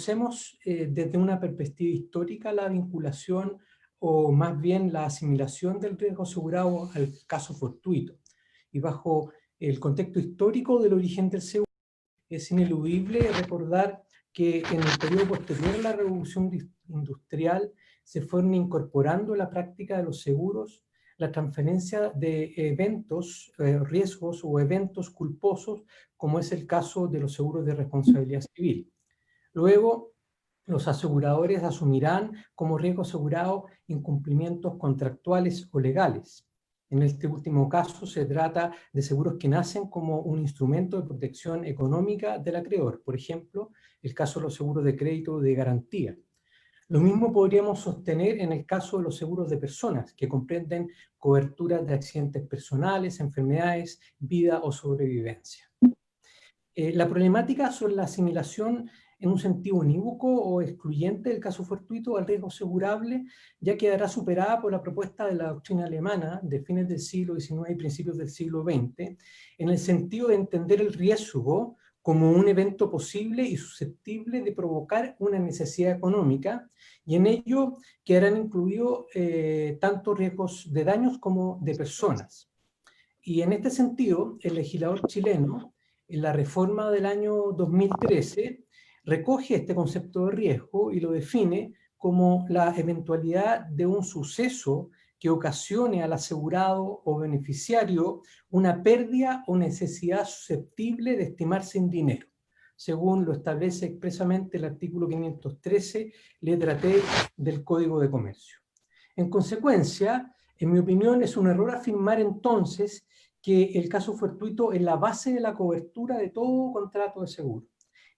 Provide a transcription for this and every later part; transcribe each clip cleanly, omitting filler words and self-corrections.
conocemos desde una perspectiva histórica la vinculación o más bien la asimilación del riesgo asegurado al caso fortuito. Y bajo el contexto histórico del origen del seguro, es ineludible recordar que en el periodo posterior a la Revolución Industrial se fueron incorporando la práctica de los seguros, la transferencia de eventos, riesgos o eventos culposos, como es el caso de los seguros de responsabilidad civil. Luego, los aseguradores asumirán como riesgo asegurado incumplimientos contractuales o legales. En este último caso se trata de seguros que nacen como un instrumento de protección económica del acreedor, por ejemplo, el caso de los seguros de crédito de garantía. Lo mismo podríamos sostener en el caso de los seguros de personas, que comprenden coberturas de accidentes personales, enfermedades, vida o sobrevivencia. La problemática sobre la asimilación en un sentido unívoco o excluyente del caso fortuito al riesgo asegurable ya quedará superada por la propuesta de la doctrina alemana de fines del siglo XIX y principios del siglo XX, en el sentido de entender el riesgo como un evento posible y susceptible de provocar una necesidad económica, y en ello quedarán incluidos tanto riesgos de daños como de personas. Y en este sentido, el legislador chileno, en la reforma del año 2013, recoge este concepto de riesgo y lo define como la eventualidad de un suceso que ocasione al asegurado o beneficiario una pérdida o necesidad susceptible de estimarse en dinero, según lo establece expresamente el artículo 513, letra T del Código de Comercio. En consecuencia, en mi opinión, es un error afirmar entonces que el caso fortuito es la base de la cobertura de todo contrato de seguro.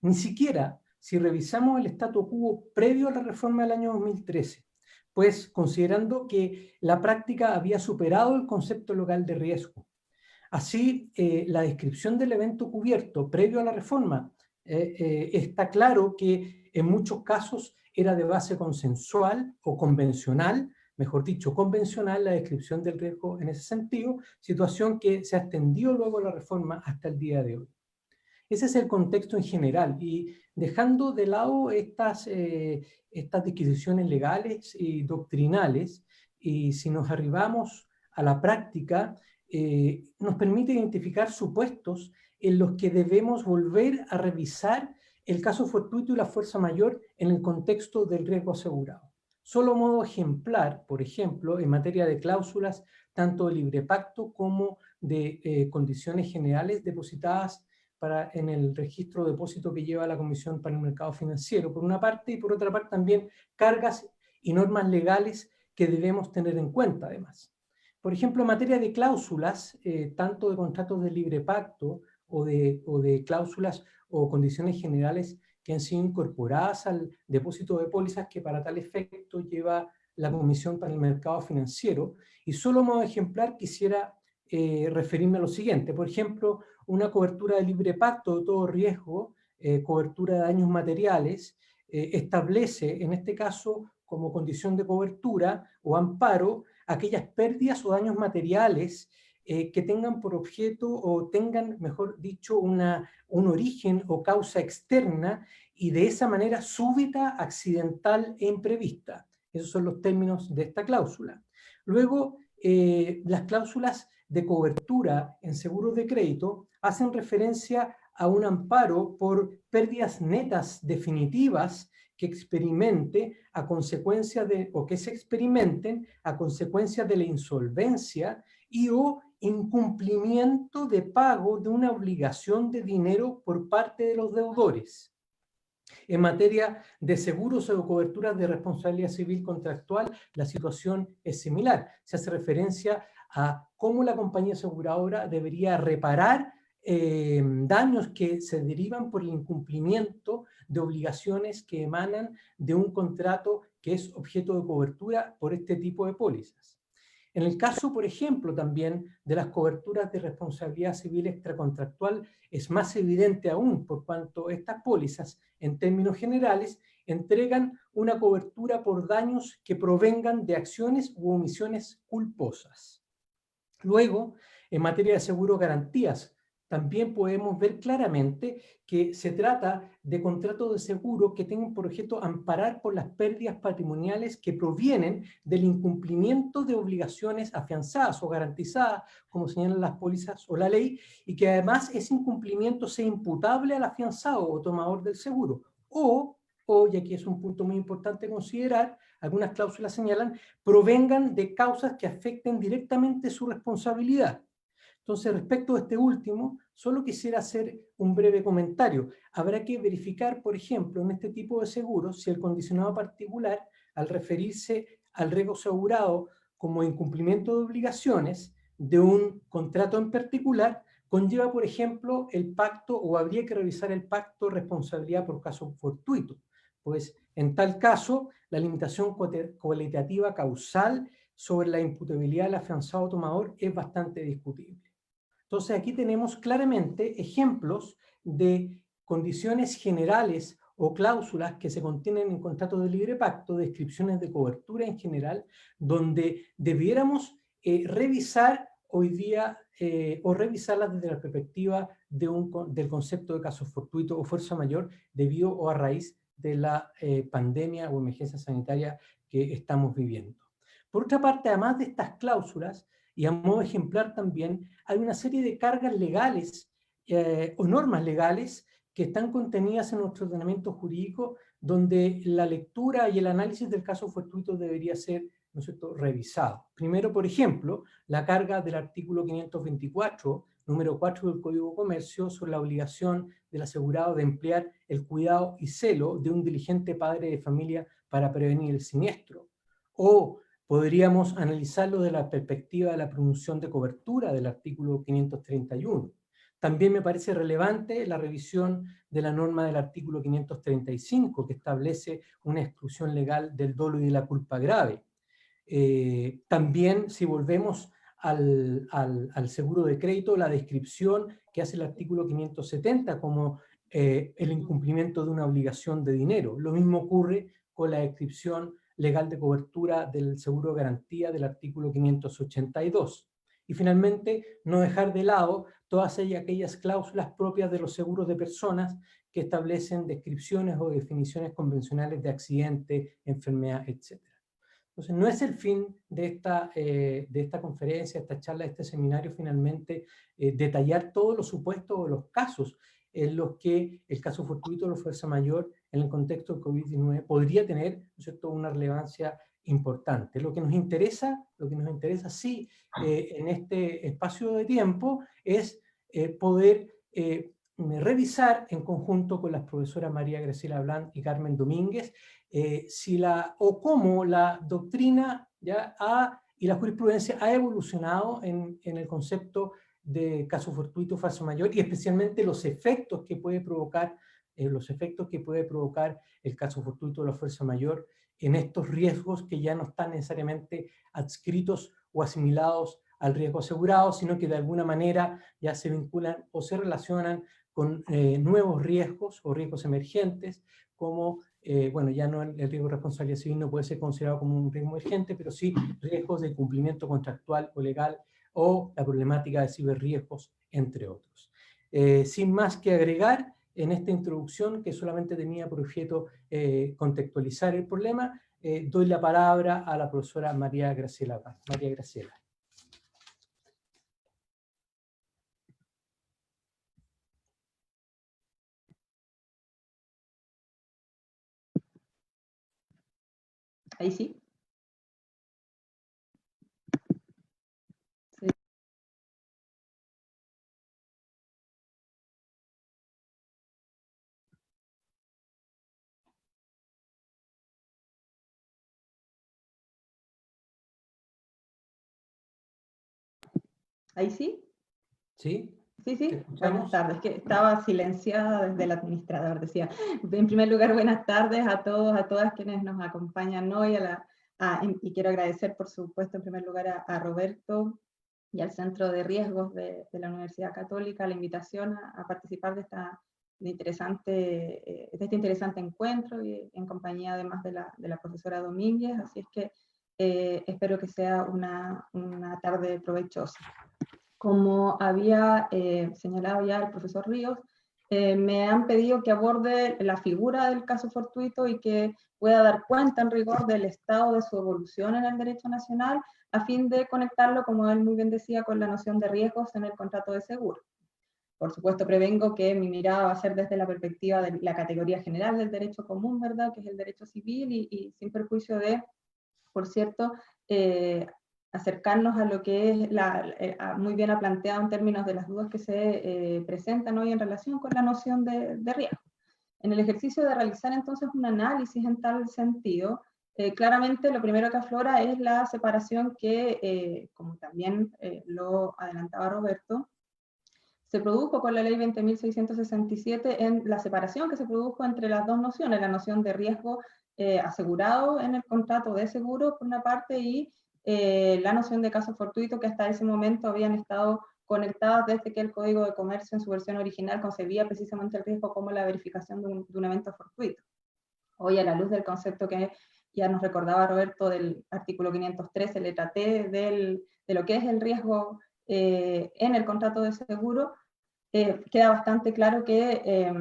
Ni siquiera si revisamos el statu quo previo a la reforma del año 2013, pues considerando que la práctica había superado el concepto local de riesgo. Así, la descripción del evento cubierto previo a la reforma está claro que en muchos casos era de base consensual o convencional, mejor dicho, convencional la descripción del riesgo en ese sentido, situación que se ha extendido luego la reforma hasta el día de hoy. Ese es el contexto en general, y dejando de lado estas disquisiciones legales y doctrinales, y si nos arribamos a la práctica, nos permite identificar supuestos en los que debemos volver a revisar el caso fortuito y la fuerza mayor en el contexto del riesgo asegurado. Solo modo ejemplar, por ejemplo, en materia de cláusulas tanto de libre pacto como de condiciones generales depositadas en el registro de depósito que lleva la Comisión para el Mercado Financiero, por una parte, y por otra parte también cargas y normas legales que debemos tener en cuenta además. Por ejemplo, en materia de cláusulas, tanto de contratos de libre pacto o de cláusulas o condiciones generales que han sido incorporadas al depósito de pólizas que para tal efecto lleva la Comisión para el Mercado Financiero, y solo modo ejemplar quisiera referirme a lo siguiente. Por ejemplo, una cobertura de libre pacto de todo riesgo, cobertura de daños materiales, establece en este caso como condición de cobertura o amparo aquellas pérdidas o daños materiales que tengan por objeto o tengan, mejor dicho, un origen o causa externa y de esa manera súbita, accidental e imprevista. Esos son los términos de esta cláusula. Luego, las cláusulas de cobertura en seguros de crédito hacen referencia a un amparo por pérdidas netas definitivas que experimente a consecuencia de, o que se experimenten a consecuencia de la insolvencia y o incumplimiento de pago de una obligación de dinero por parte de los deudores. En materia de seguros o coberturas de responsabilidad civil contractual, la situación es similar. Se hace referencia a cómo la compañía aseguradora debería reparar daños que se derivan por el incumplimiento de obligaciones que emanan de un contrato que es objeto de cobertura por este tipo de pólizas. En el caso, por ejemplo, también de las coberturas de responsabilidad civil extracontractual, es más evidente aún por cuanto estas pólizas, en términos generales, entregan una cobertura por daños que provengan de acciones u omisiones culposas. Luego, en materia de seguro garantías, también podemos ver claramente que se trata de contratos de seguro que tengan por objeto amparar por las pérdidas patrimoniales que provienen del incumplimiento de obligaciones afianzadas o garantizadas, como señalan las pólizas o la ley, y que además ese incumplimiento sea imputable al afianzado o tomador del seguro. Y aquí es un punto muy importante considerar, algunas cláusulas señalan, provengan de causas que afecten directamente su responsabilidad. Entonces, respecto a este último, solo quisiera hacer un breve comentario. Habrá que verificar, por ejemplo, en este tipo de seguros, si el condicionado particular, al referirse al riesgo asegurado como incumplimiento de obligaciones de un contrato en particular, conlleva, por ejemplo, el pacto, o habría que revisar el pacto de responsabilidad por caso fortuito. Pues, en tal caso, la limitación cualitativa causal sobre la imputabilidad del afianzado tomador es bastante discutible. Entonces aquí tenemos claramente ejemplos de condiciones generales o cláusulas que se contienen en contratos de libre pacto, descripciones de cobertura en general, donde debiéramos revisar hoy día o revisarlas desde la perspectiva del concepto de caso fortuito o fuerza mayor debido o a raíz de la pandemia o emergencia sanitaria que estamos viviendo. Por otra parte, además de estas cláusulas, y a modo ejemplar también, hay una serie de cargas legales o normas legales que están contenidas en nuestro ordenamiento jurídico, donde la lectura y el análisis del caso fortuito debería ser, ¿no es cierto?, revisado. Primero, por ejemplo, la carga del artículo 524, número 4 del Código de Comercio, sobre la obligación del asegurado de emplear el cuidado y celo de un diligente padre de familia para prevenir el siniestro. O podríamos analizarlo desde la perspectiva de la presunción de cobertura del artículo 531. También me parece relevante la revisión de la norma del artículo 535, que establece una exclusión legal del dolo y de la culpa grave. También, si volvemos al seguro de crédito, la descripción que hace el artículo 570 como el incumplimiento de una obligación de dinero. Lo mismo ocurre con la descripción legal de cobertura del seguro de garantía del artículo 582. Y finalmente, no dejar de lado todas aquellas cláusulas propias de los seguros de personas que establecen descripciones o definiciones convencionales de accidente, enfermedad, etc. Entonces, no es el fin de esta conferencia, esta charla, este seminario, finalmente, detallar todos los supuestos o los casos en los que el caso fortuito o la fuerza mayor en el contexto del COVID-19 podría tener, ¿no es cierto?, una relevancia importante. Lo que nos interesa sí, en este espacio de tiempo es poder revisar en conjunto con las profesoras María Graciela Blanc y Carmen Domínguez cómo la doctrina y la jurisprudencia ha evolucionado en el concepto de caso fortuito, falso mayor, y especialmente los efectos que puede provocar el caso fortuito o la fuerza mayor en estos riesgos que ya no están necesariamente adscritos o asimilados al riesgo asegurado, sino que de alguna manera ya se vinculan o se relacionan con nuevos riesgos o riesgos emergentes, como, bueno, ya no el riesgo de responsabilidad civil no puede ser considerado como un riesgo emergente, pero sí riesgos de cumplimiento contractual o legal, o la problemática de ciberriesgos, entre otros. Sin más que agregar, en esta introducción, que solamente tenía por objeto contextualizar el problema, doy la palabra a la profesora María Graciela. María Graciela. Ahí sí. Sí. Ahí sí. ¿Sí? Sí, sí. Buenas tardes. Que estaba silenciada desde el administrador. Decía, en primer lugar, buenas tardes a todos, a todas quienes nos acompañan hoy. Y quiero agradecer, por supuesto, en primer lugar a Roberto y al Centro de Riesgos de la Universidad Católica la invitación a participar de este interesante encuentro, y en compañía además de la profesora Domínguez. Así es que espero que sea una tarde provechosa. como había señalado ya el profesor Ríos, me han pedido que aborde la figura del caso fortuito y que pueda dar cuenta en rigor del estado de su evolución en el derecho nacional, a fin de conectarlo, como él muy bien decía, con la noción de riesgos en el contrato de seguro. Por supuesto, prevengo que mi mirada va a ser desde la perspectiva de la categoría general del derecho común, ¿verdad?, que es el derecho civil, y sin perjuicio de, por cierto, acercarnos a lo que es muy bien ha planteado en términos de las dudas que se presentan hoy en relación con la noción de riesgo. En el ejercicio de realizar entonces un análisis en tal sentido, claramente lo primero que aflora es la separación que, como también lo adelantaba Roberto, se produjo con la ley 20.667 en la separación que se produjo entre las dos nociones, la noción de riesgo asegurado en el contrato de seguro por una parte y la noción de caso fortuito, que hasta ese momento habían estado conectadas desde que el Código de Comercio en su versión original concebía precisamente el riesgo como la verificación de un evento fortuito. Hoy, a la luz del concepto que ya nos recordaba Roberto del artículo 513, letra T, de lo que es el riesgo en el contrato de seguro, queda bastante claro que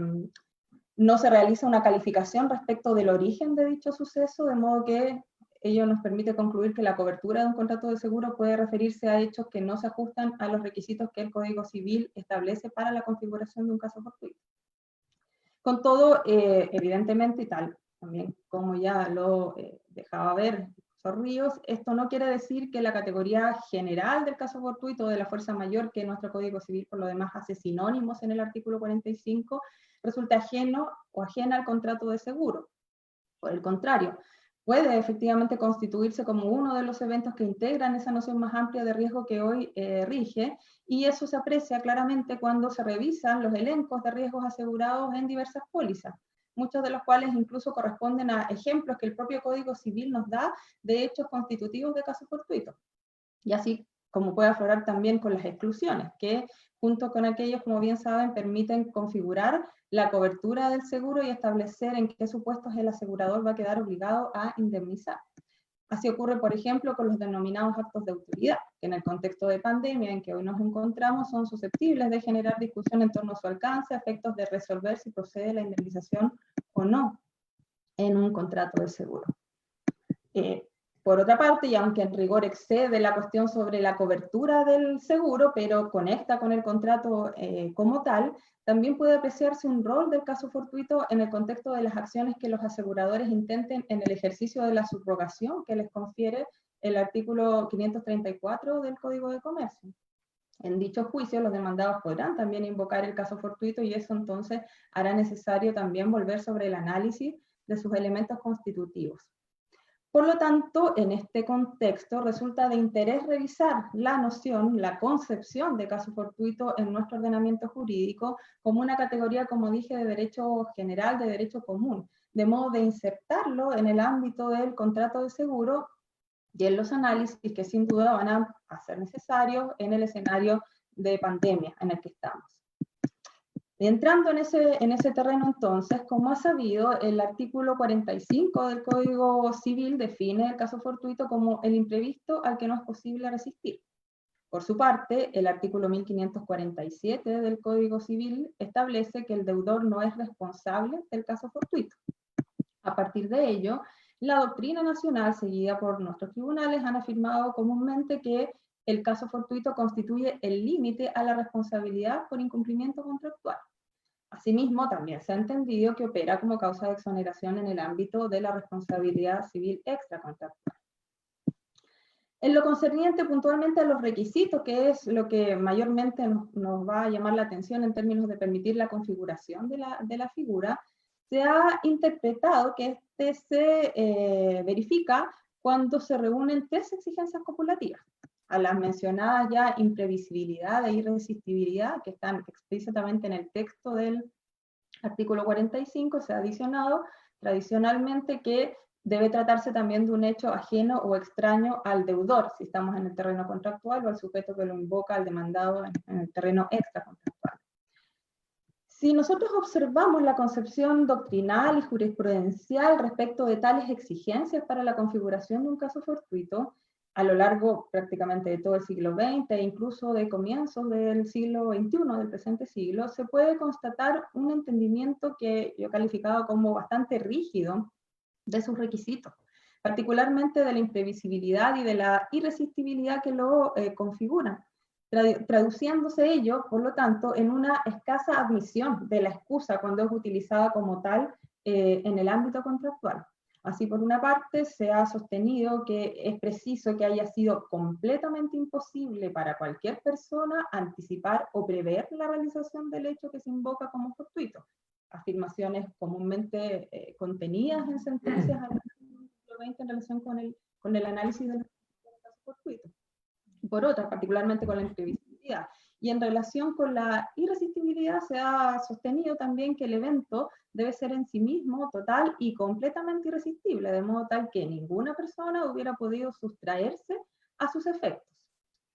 no se realiza una calificación respecto del origen de dicho suceso, de modo que ello nos permite concluir que la cobertura de un contrato de seguro puede referirse a hechos que no se ajustan a los requisitos que el Código Civil establece para la configuración de un caso fortuito. Con todo, evidentemente, y tal, también como ya lo dejaba ver Profesor Ríos, esto no quiere decir que la categoría general del caso fortuito de la fuerza mayor, que nuestro Código Civil por lo demás hace sinónimos en el artículo 45, resulte ajeno o ajena al contrato de seguro. Por el contrario, puede efectivamente constituirse como uno de los eventos que integran esa noción más amplia de riesgo que hoy rige, y eso se aprecia claramente cuando se revisan los elencos de riesgos asegurados en diversas pólizas, muchos de los cuales incluso corresponden a ejemplos que el propio Código Civil nos da de hechos constitutivos de casos fortuitos. Y así como puede aflorar también con las exclusiones, que junto con aquellos, como bien saben, permiten configurar la cobertura del seguro y establecer en qué supuestos el asegurador va a quedar obligado a indemnizar. Así ocurre, por ejemplo, con los denominados actos de autoridad, que en el contexto de pandemia en que hoy nos encontramos son susceptibles de generar discusión en torno a su alcance, a efectos de resolver si procede la indemnización o no en un contrato de seguro. Por otra parte, y aunque en rigor excede la cuestión sobre la cobertura del seguro, pero conecta con el contrato como tal, también puede apreciarse un rol del caso fortuito en el contexto de las acciones que los aseguradores intenten en el ejercicio de la subrogación que les confiere el artículo 534 del Código de Comercio. En dichos juicios, los demandados podrán también invocar el caso fortuito y eso entonces hará necesario también volver sobre el análisis de sus elementos constitutivos. Por lo tanto, en este contexto resulta de interés revisar la noción, la concepción de caso fortuito en nuestro ordenamiento jurídico como una categoría, como dije, de derecho general, de derecho común, de modo de insertarlo en el ámbito del contrato de seguro y en los análisis que sin duda van a ser necesarios en el escenario de pandemia en el que estamos. Entrando en ese terreno entonces, como ha sabido, el artículo 45 del Código Civil define el caso fortuito como el imprevisto al que no es posible resistir. Por su parte, el artículo 1547 del Código Civil establece que el deudor no es responsable del caso fortuito. A partir de ello, la doctrina nacional seguida por nuestros tribunales han afirmado comúnmente que el caso fortuito constituye el límite a la responsabilidad por incumplimiento contractual. Asimismo, también se ha entendido que opera como causa de exoneración en el ámbito de la responsabilidad civil extracontractual. En lo concerniente puntualmente a los requisitos, que es lo que mayormente nos va a llamar la atención en términos de permitir la configuración de la figura, se ha interpretado que este se verifica cuando se reúnen tres exigencias copulativas. A las mencionadas ya imprevisibilidad e irresistibilidad, que están explícitamente en el texto del artículo 45, se ha adicionado tradicionalmente que debe tratarse también de un hecho ajeno o extraño al deudor, si estamos en el terreno contractual, o al sujeto que lo invoca al demandado en el terreno extracontractual. Si nosotros observamos la concepción doctrinal y jurisprudencial respecto de tales exigencias para la configuración de un caso fortuito, a lo largo prácticamente de todo el siglo XX e incluso de comienzos del siglo XXI, del presente siglo, se puede constatar un entendimiento que yo he calificado como bastante rígido de sus requisitos, particularmente de la imprevisibilidad y de la irresistibilidad que lo configuran, traduciéndose ello, por lo tanto, en una escasa admisión de la excusa cuando es utilizada como tal en el ámbito contractual. Así, por una parte, se ha sostenido que es preciso que haya sido completamente imposible para cualquier persona anticipar o prever la realización del hecho que se invoca como fortuito. Afirmaciones comúnmente contenidas en sentencias al siglo XX en relación con el análisis del caso fortuito. Por otra, particularmente con la imprevisibilidad. Y en relación con la irresistibilidad se ha sostenido también que el evento debe ser en sí mismo total y completamente irresistible, de modo tal que ninguna persona hubiera podido sustraerse a sus efectos.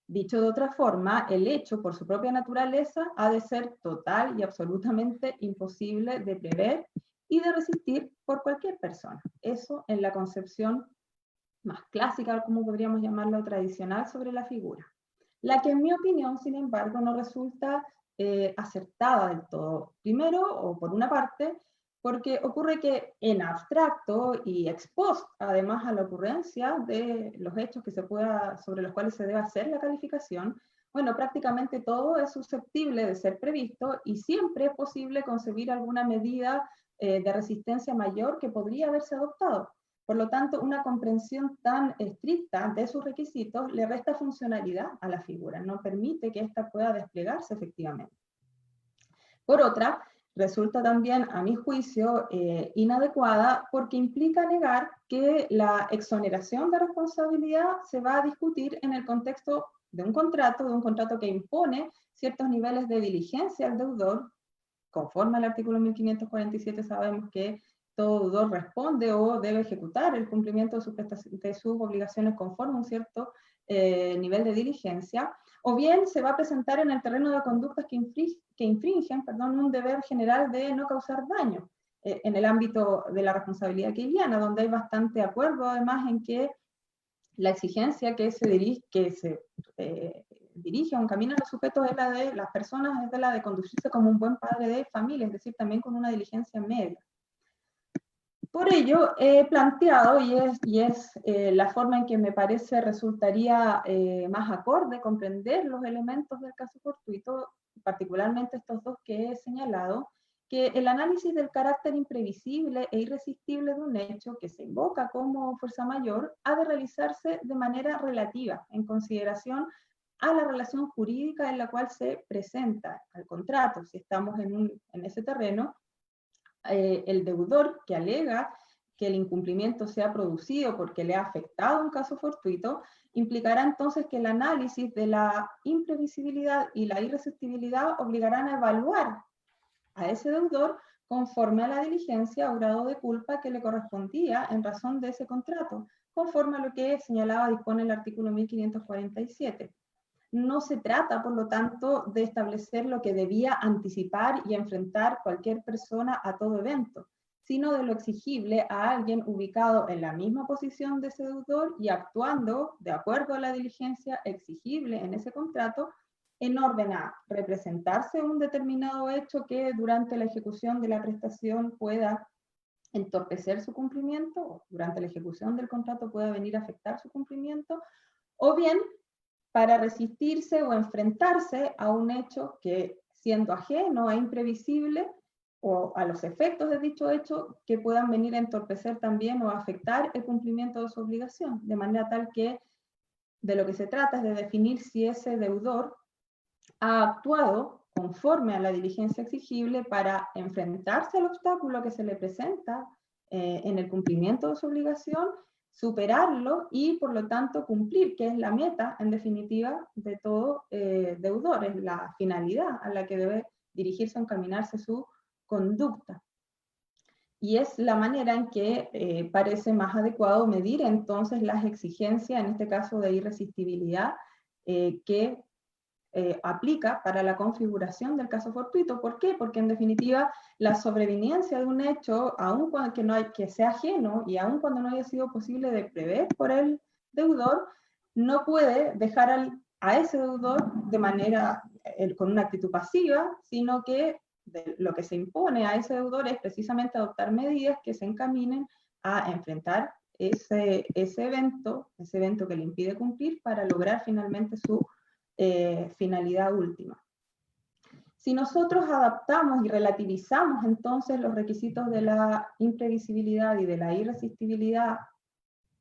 Dicho de otra forma, el hecho por su propia naturaleza ha de ser total y absolutamente imposible de prever y de resistir por cualquier persona. Eso en la concepción más clásica, como podríamos llamarlo, tradicional sobre la figura. La que en mi opinión, sin embargo, no resulta acertada del todo. Primero, o por una parte, porque ocurre que en abstracto y ex post, además a la ocurrencia de los hechos sobre los cuales se debe hacer la calificación, bueno, prácticamente todo es susceptible de ser previsto y siempre es posible concebir alguna medida de resistencia mayor que podría haberse adoptado. Por lo tanto, una comprensión tan estricta de sus requisitos le resta funcionalidad a la figura, no permite que ésta pueda desplegarse efectivamente. Por otra, resulta también, a mi juicio, inadecuada porque implica negar que la exoneración de responsabilidad se va a discutir en el contexto de un contrato que impone ciertos niveles de diligencia al deudor. Conforme al artículo 1547 sabemos que todo deudor responde o debe ejecutar el cumplimiento de sus obligaciones conforme a un cierto nivel de diligencia, o bien se va a presentar en el terreno de conductas que infringen un deber general de no causar daño, en el ámbito de la responsabilidad keynesiana, donde hay bastante acuerdo además en que la exigencia que se dirige a un camino a los sujetos es la de las personas, es de la de conducirse como un buen padre de familia, es decir, también con una diligencia media. Por ello, he planteado, y es la forma en que me parece resultaría más acorde comprender los elementos del caso fortuito, particularmente estos dos que he señalado, que el análisis del carácter imprevisible e irresistible de un hecho que se invoca como fuerza mayor ha de realizarse de manera relativa, en consideración a la relación jurídica en la cual se presenta al contrato. Si estamos en ese terreno, el deudor que alega que el incumplimiento se ha producido porque le ha afectado un caso fortuito, implicará entonces que el análisis de la imprevisibilidad y la irresistibilidad obligarán a evaluar a ese deudor conforme a la diligencia o grado de culpa que le correspondía en razón de ese contrato, conforme a lo que señalaba, dispone el artículo 1547. No se trata, por lo tanto, de establecer lo que debía anticipar y enfrentar cualquier persona a todo evento, sino de lo exigible a alguien ubicado en la misma posición de ese deudor y actuando de acuerdo a la diligencia exigible en ese contrato, en orden a representarse un determinado hecho que durante la ejecución de la prestación pueda entorpecer su cumplimiento, o durante la ejecución del contrato pueda venir a afectar su cumplimiento, o bien para resistirse o enfrentarse a un hecho que, siendo ajeno e imprevisible, o a los efectos de dicho hecho, que puedan venir a entorpecer también o a afectar el cumplimiento de su obligación, de manera tal que de lo que se trata es de definir si ese deudor ha actuado conforme a la diligencia exigible para enfrentarse al obstáculo que se le presenta en el cumplimiento de su obligación, superarlo y por lo tanto cumplir, que es la meta en definitiva de todo deudor, es la finalidad a la que debe dirigirse o encaminarse su conducta. Y es la manera en que parece más adecuado medir entonces las exigencias, en este caso de irresistibilidad, que aplica para la configuración del caso fortuito. ¿Por qué? Porque en definitiva la sobreviniencia de un hecho, aun cuando que sea ajeno y aun cuando no haya sido posible de prever por el deudor, no puede dejar a ese deudor de manera, con una actitud pasiva, sino que lo que se impone a ese deudor es precisamente adoptar medidas que se encaminen a enfrentar ese evento que le impide cumplir para lograr finalmente su finalidad última. Si nosotros adaptamos y relativizamos entonces los requisitos de la imprevisibilidad y de la irresistibilidad,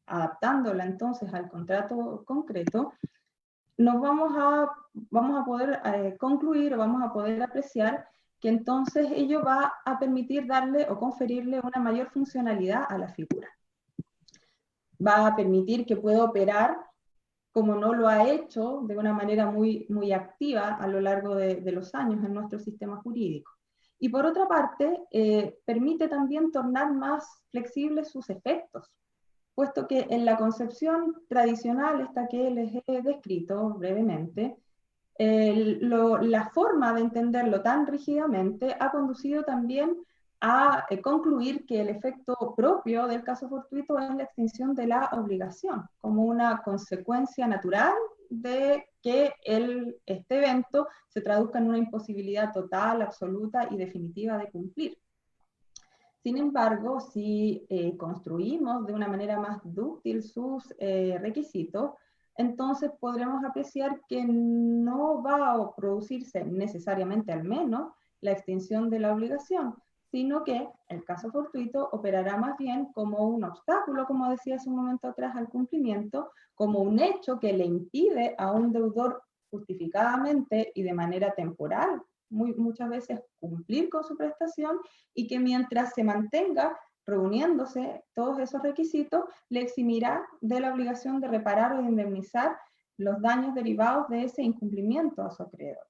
adaptándola entonces al contrato concreto, vamos a poder concluir, o vamos a poder apreciar que entonces ello va a permitir darle o conferirle una mayor funcionalidad a la figura. Va a permitir que pueda operar como no lo ha hecho de una manera muy activa a lo largo de los años en nuestro sistema jurídico. Y por otra parte, permite también tornar más flexibles sus efectos, puesto que en la concepción tradicional, esta que les he descrito brevemente, la forma de entenderlo tan rígidamente ha conducido también a concluir que el efecto propio del caso fortuito es la extinción de la obligación, como una consecuencia natural de que este evento se traduzca en una imposibilidad total, absoluta y definitiva de cumplir. Sin embargo, si construimos de una manera más dúctil sus requisitos, entonces podremos apreciar que no va a producirse necesariamente, al menos, la extinción de la obligación, sino que el caso fortuito operará más bien como un obstáculo, como decía hace un momento atrás, al cumplimiento, como un hecho que le impide a un deudor justificadamente y de manera temporal, muchas veces, cumplir con su prestación, y que mientras se mantenga reuniéndose todos esos requisitos, le eximirá de la obligación de reparar o de indemnizar los daños derivados de ese incumplimiento a su acreedor.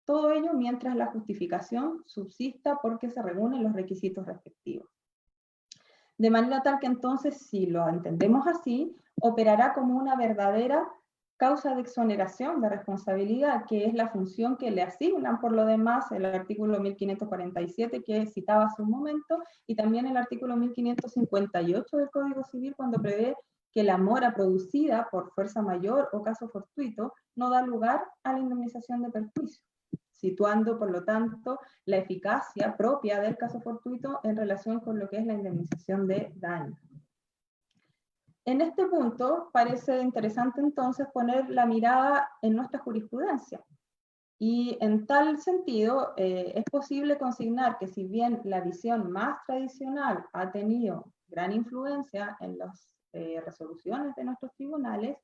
Todo ello mientras la justificación subsista porque se reúnen los requisitos respectivos. De manera tal que entonces, si lo entendemos así, operará como una verdadera causa de exoneración de responsabilidad, que es la función que le asignan por lo demás el artículo 1547 que citaba hace un momento, y también el artículo 1558 del Código Civil, cuando prevé que la mora producida por fuerza mayor o caso fortuito no da lugar a la indemnización de perjuicio, situando, por lo tanto, la eficacia propia del caso fortuito en relación con lo que es la indemnización de daño. En este punto parece interesante entonces poner la mirada en nuestra jurisprudencia. Y en tal sentido, es posible consignar que si bien la visión más tradicional ha tenido gran influencia en las resoluciones de nuestros tribunales,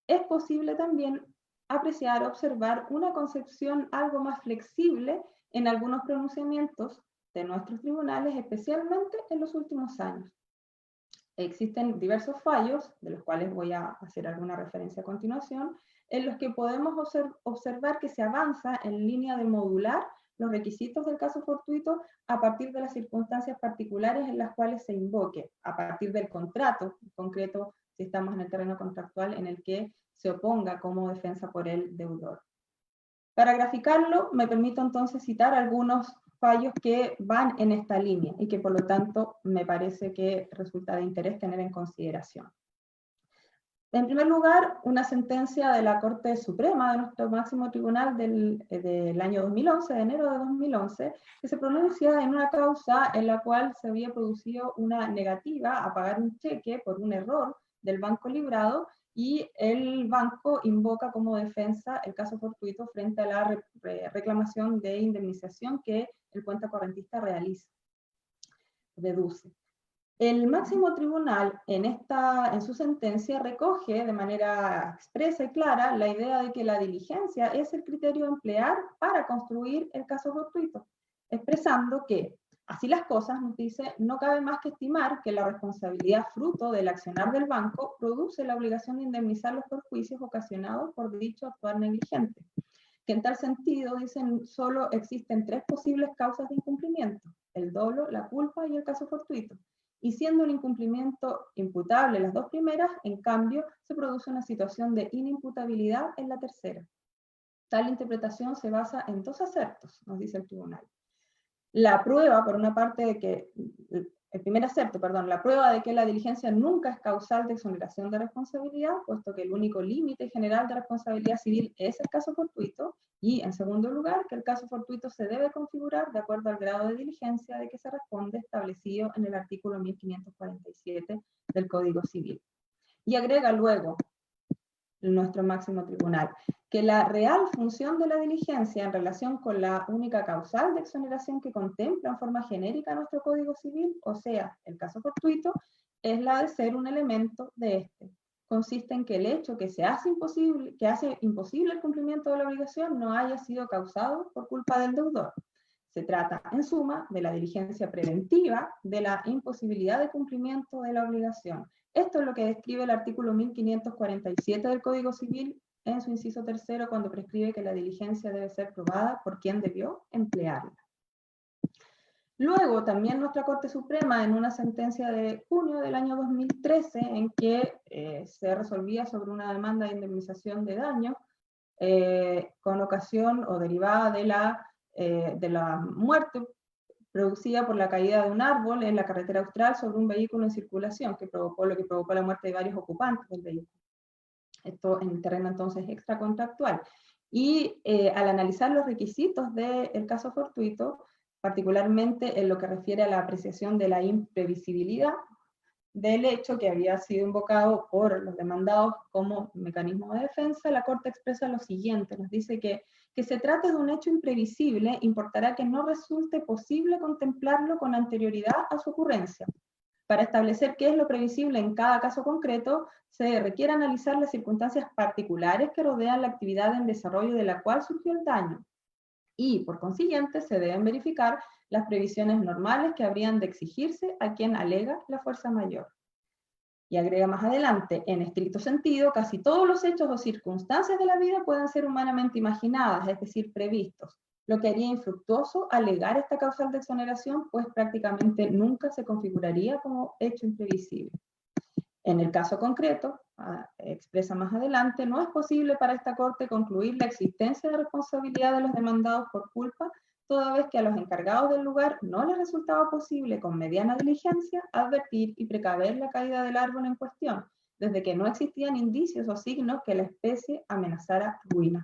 es posible también apreciar, observar una concepción algo más flexible en algunos pronunciamientos de nuestros tribunales, especialmente en los últimos años. Existen diversos fallos, de los cuales voy a hacer alguna referencia a continuación, en los que podemos observar que se avanza en línea de modular los requisitos del caso fortuito a partir de las circunstancias particulares en las cuales se invoque, a partir del contrato, en concreto si estamos en el terreno contractual en el que se oponga como defensa por el deudor. Para graficarlo, me permito entonces citar algunos fallos que van en esta línea y que por lo tanto me parece que resulta de interés tener en consideración. En primer lugar, una sentencia de la Corte Suprema de nuestro máximo tribunal del año 2011, de enero de 2011, que se pronuncia en una causa en la cual se había producido una negativa a pagar un cheque por un error del banco librado, y el banco invoca como defensa el caso fortuito frente a la reclamación de indemnización que el cuentacorrentista realiza, deduce. El máximo tribunal en su sentencia recoge de manera expresa y clara la idea de que la diligencia es el criterio a emplear para construir el caso fortuito, expresando que, así las cosas, nos dice, no cabe más que estimar que la responsabilidad fruto del accionar del banco produce la obligación de indemnizar los perjuicios ocasionados por dicho actuar negligente. Que en tal sentido, dicen, solo existen tres posibles causas de incumplimiento: el dolo, la culpa y el caso fortuito. Y siendo un incumplimiento imputable las dos primeras, en cambio, se produce una situación de inimputabilidad en la tercera. Tal interpretación se basa en dos acertos, nos dice el tribunal. La prueba, por una parte, de que el primer acepto, perdón, la prueba de que la diligencia nunca es causal de exoneración de responsabilidad, puesto que el único límite general de responsabilidad civil es el caso fortuito, y en segundo lugar, que el caso fortuito se debe configurar de acuerdo al grado de diligencia de que se responde establecido en el artículo 1547 del Código Civil. Y agrega luego nuestro máximo tribunal, que la real función de la diligencia en relación con la única causal de exoneración que contempla en forma genérica nuestro Código Civil, o sea, el caso fortuito, es la de ser un elemento de este. Consiste en que el hecho que hace imposible el cumplimiento de la obligación no haya sido causado por culpa del deudor. Se trata, en suma, de la diligencia preventiva de la imposibilidad de cumplimiento de la obligación. Esto es lo que describe el artículo 1547 del Código Civil en su inciso tercero, cuando prescribe que la diligencia debe ser probada por quien debió emplearla. Luego, también nuestra Corte Suprema, en una sentencia de junio del año 2013, en que se resolvía sobre una demanda de indemnización de daño con ocasión o derivada de la muerte producida por la caída de un árbol en la carretera austral sobre un vehículo en circulación, que provocó la muerte de varios ocupantes del vehículo. Esto en terreno entonces extracontractual. Y al analizar los requisitos del caso fortuito, particularmente en lo que refiere a la apreciación de la imprevisibilidad del hecho que había sido invocado por los demandados como mecanismo de defensa, la Corte expresa lo siguiente, nos dice que se trate de un hecho imprevisible importará que no resulte posible contemplarlo con anterioridad a su ocurrencia. Para establecer qué es lo previsible en cada caso concreto, se requiere analizar las circunstancias particulares que rodean la actividad en desarrollo de la cual surgió el daño. Y, por consiguiente, se deben verificar las previsiones normales que habrían de exigirse a quien alega la fuerza mayor. Y agrega más adelante, en estricto sentido, casi todos los hechos o circunstancias de la vida pueden ser humanamente imaginadas, es decir, previstos, lo que haría infructuoso alegar esta causal de exoneración, pues prácticamente nunca se configuraría como hecho imprevisible. En el caso concreto, expresa más adelante, no es posible para esta Corte concluir la existencia de responsabilidad de los demandados por culpa, toda vez que a los encargados del lugar no les resultaba posible con mediana diligencia advertir y precaver la caída del árbol en cuestión, desde que no existían indicios o signos que la especie amenazara ruina.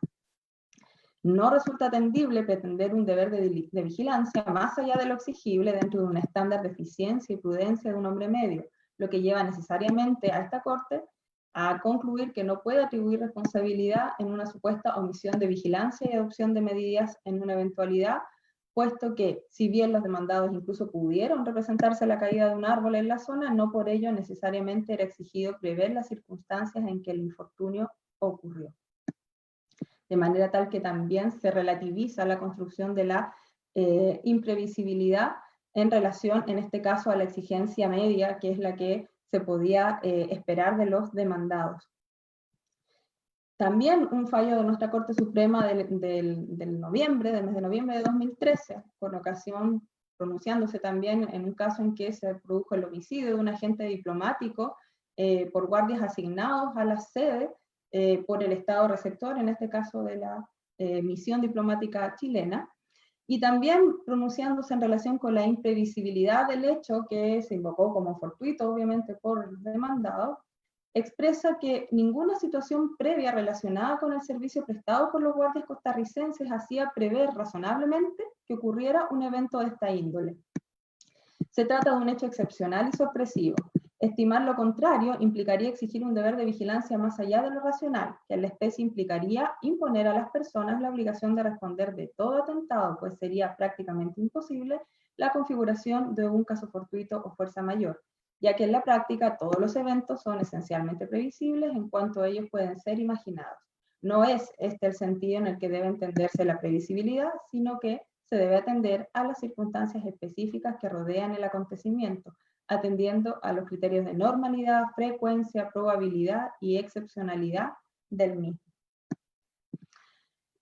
No resulta atendible pretender un deber de vigilancia más allá de lo exigible dentro de un estándar de eficiencia y prudencia de un hombre medio, lo que lleva necesariamente a esta Corte a concluir que no puede atribuir responsabilidad en una supuesta omisión de vigilancia y adopción de medidas en una eventualidad, puesto que, si bien los demandados incluso pudieron representarse la caída de un árbol en la zona, no por ello necesariamente era exigido prever las circunstancias en que el infortunio ocurrió. De manera tal que también se relativiza la construcción de la imprevisibilidad en relación, en este caso, a la exigencia media, que es la que se podía esperar de los demandados. También un fallo de nuestra Corte Suprema del mes de noviembre de 2013, con ocasión, pronunciándose también en un caso en que se produjo el homicidio de un agente diplomático por guardias asignados a la sede por el Estado receptor, en este caso de la misión diplomática chilena, y también pronunciándose en relación con la imprevisibilidad del hecho que se invocó como fortuito, obviamente, por los demandados, expresa que ninguna situación previa relacionada con el servicio prestado por los guardias costarricenses hacía prever razonablemente que ocurriera un evento de esta índole. Se trata de un hecho excepcional y sorpresivo. Estimar lo contrario implicaría exigir un deber de vigilancia más allá de lo racional, que en la especie implicaría imponer a las personas la obligación de responder de todo atentado, pues sería prácticamente imposible la configuración de un caso fortuito o fuerza mayor, ya que en la práctica todos los eventos son esencialmente previsibles en cuanto ellos pueden ser imaginados. No es este el sentido en el que debe entenderse la previsibilidad, sino que se debe atender a las circunstancias específicas que rodean el acontecimiento, atendiendo a los criterios de normalidad, frecuencia, probabilidad y excepcionalidad del mismo.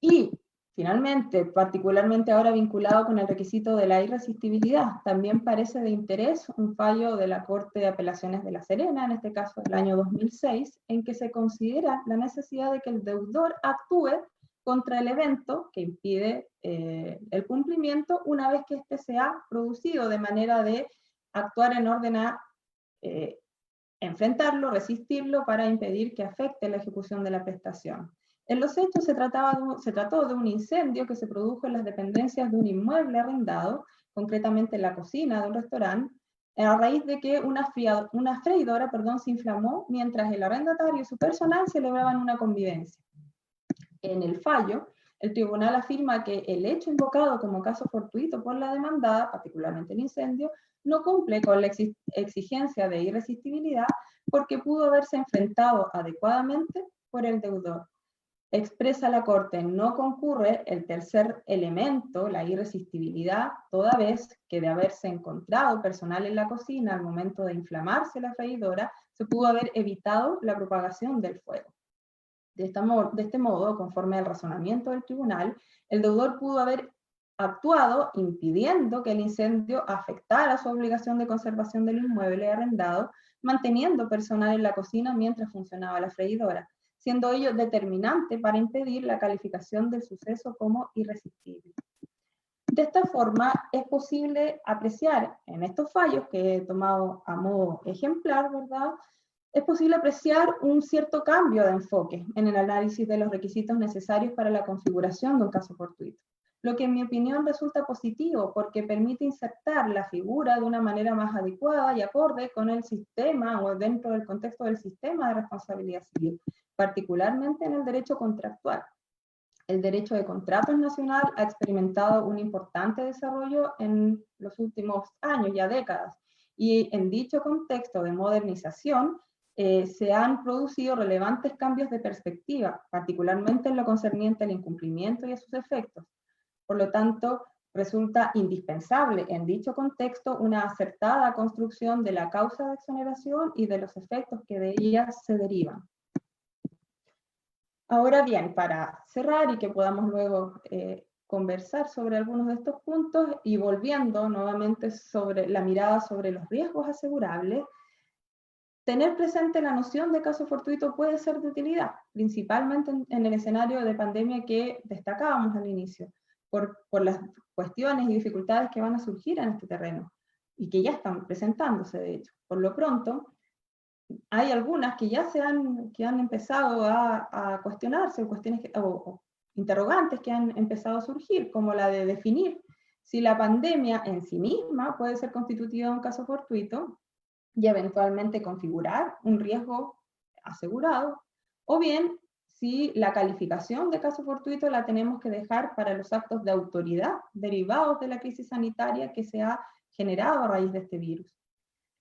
Y, finalmente, particularmente ahora vinculado con el requisito de la irresistibilidad, también parece de interés un fallo de la Corte de Apelaciones de La Serena, en este caso del año 2006, en que se considera la necesidad de que el deudor actúe contra el evento que impide el cumplimiento una vez que éste se ha producido, de manera de actuar en orden a enfrentarlo, resistirlo, para impedir que afecte la ejecución de la prestación. En los hechos se trató de un incendio que se produjo en las dependencias de un inmueble arrendado, concretamente en la cocina de un restaurante, a raíz de que una freidora se inflamó mientras el arrendatario y su personal celebraban una convivencia. En el fallo, el tribunal afirma que el hecho invocado como caso fortuito por la demandada, particularmente el incendio, no cumple con la exigencia de irresistibilidad porque pudo haberse enfrentado adecuadamente por el deudor. Expresa la Corte, no concurre el tercer elemento, la irresistibilidad, toda vez que de haberse encontrado personal en la cocina al momento de inflamarse la freidora, se pudo haber evitado la propagación del fuego. De este modo, conforme al razonamiento del tribunal, el deudor pudo haber actuado impidiendo que el incendio afectara su obligación de conservación del inmueble arrendado, manteniendo personal en la cocina mientras funcionaba la freidora, siendo ello determinante para impedir la calificación del suceso como irresistible. De esta forma, es posible apreciar en estos fallos, que he tomado a modo ejemplar, ¿verdad?, es posible apreciar un cierto cambio de enfoque en el análisis de los requisitos necesarios para la configuración de un caso fortuito, lo que en mi opinión resulta positivo porque permite insertar la figura de una manera más adecuada y acorde con el sistema o dentro del contexto del sistema de responsabilidad civil, particularmente en el derecho contractual. El derecho de contratos nacional ha experimentado un importante desarrollo en los últimos años, ya décadas, y en dicho contexto de modernización, se han producido relevantes cambios de perspectiva, particularmente en lo concerniente al incumplimiento y a sus efectos. Por lo tanto, resulta indispensable en dicho contexto una acertada construcción de la causa de exoneración y de los efectos que de ellas se derivan. Ahora bien, para cerrar y que podamos luego conversar sobre algunos de estos puntos y volviendo nuevamente sobre la mirada sobre los riesgos asegurables, tener presente la noción de caso fortuito puede ser de utilidad, principalmente en el escenario de pandemia que destacábamos al inicio, por las cuestiones y dificultades que van a surgir en este terreno y que ya están presentándose, de hecho. Por lo pronto, hay algunas que ya han empezado a cuestionarse, o interrogantes que han empezado a surgir, como la de definir si la pandemia en sí misma puede ser constitutiva de un caso fortuito, y eventualmente configurar un riesgo asegurado, o bien si la calificación de caso fortuito la tenemos que dejar para los actos de autoridad derivados de la crisis sanitaria que se ha generado a raíz de este virus.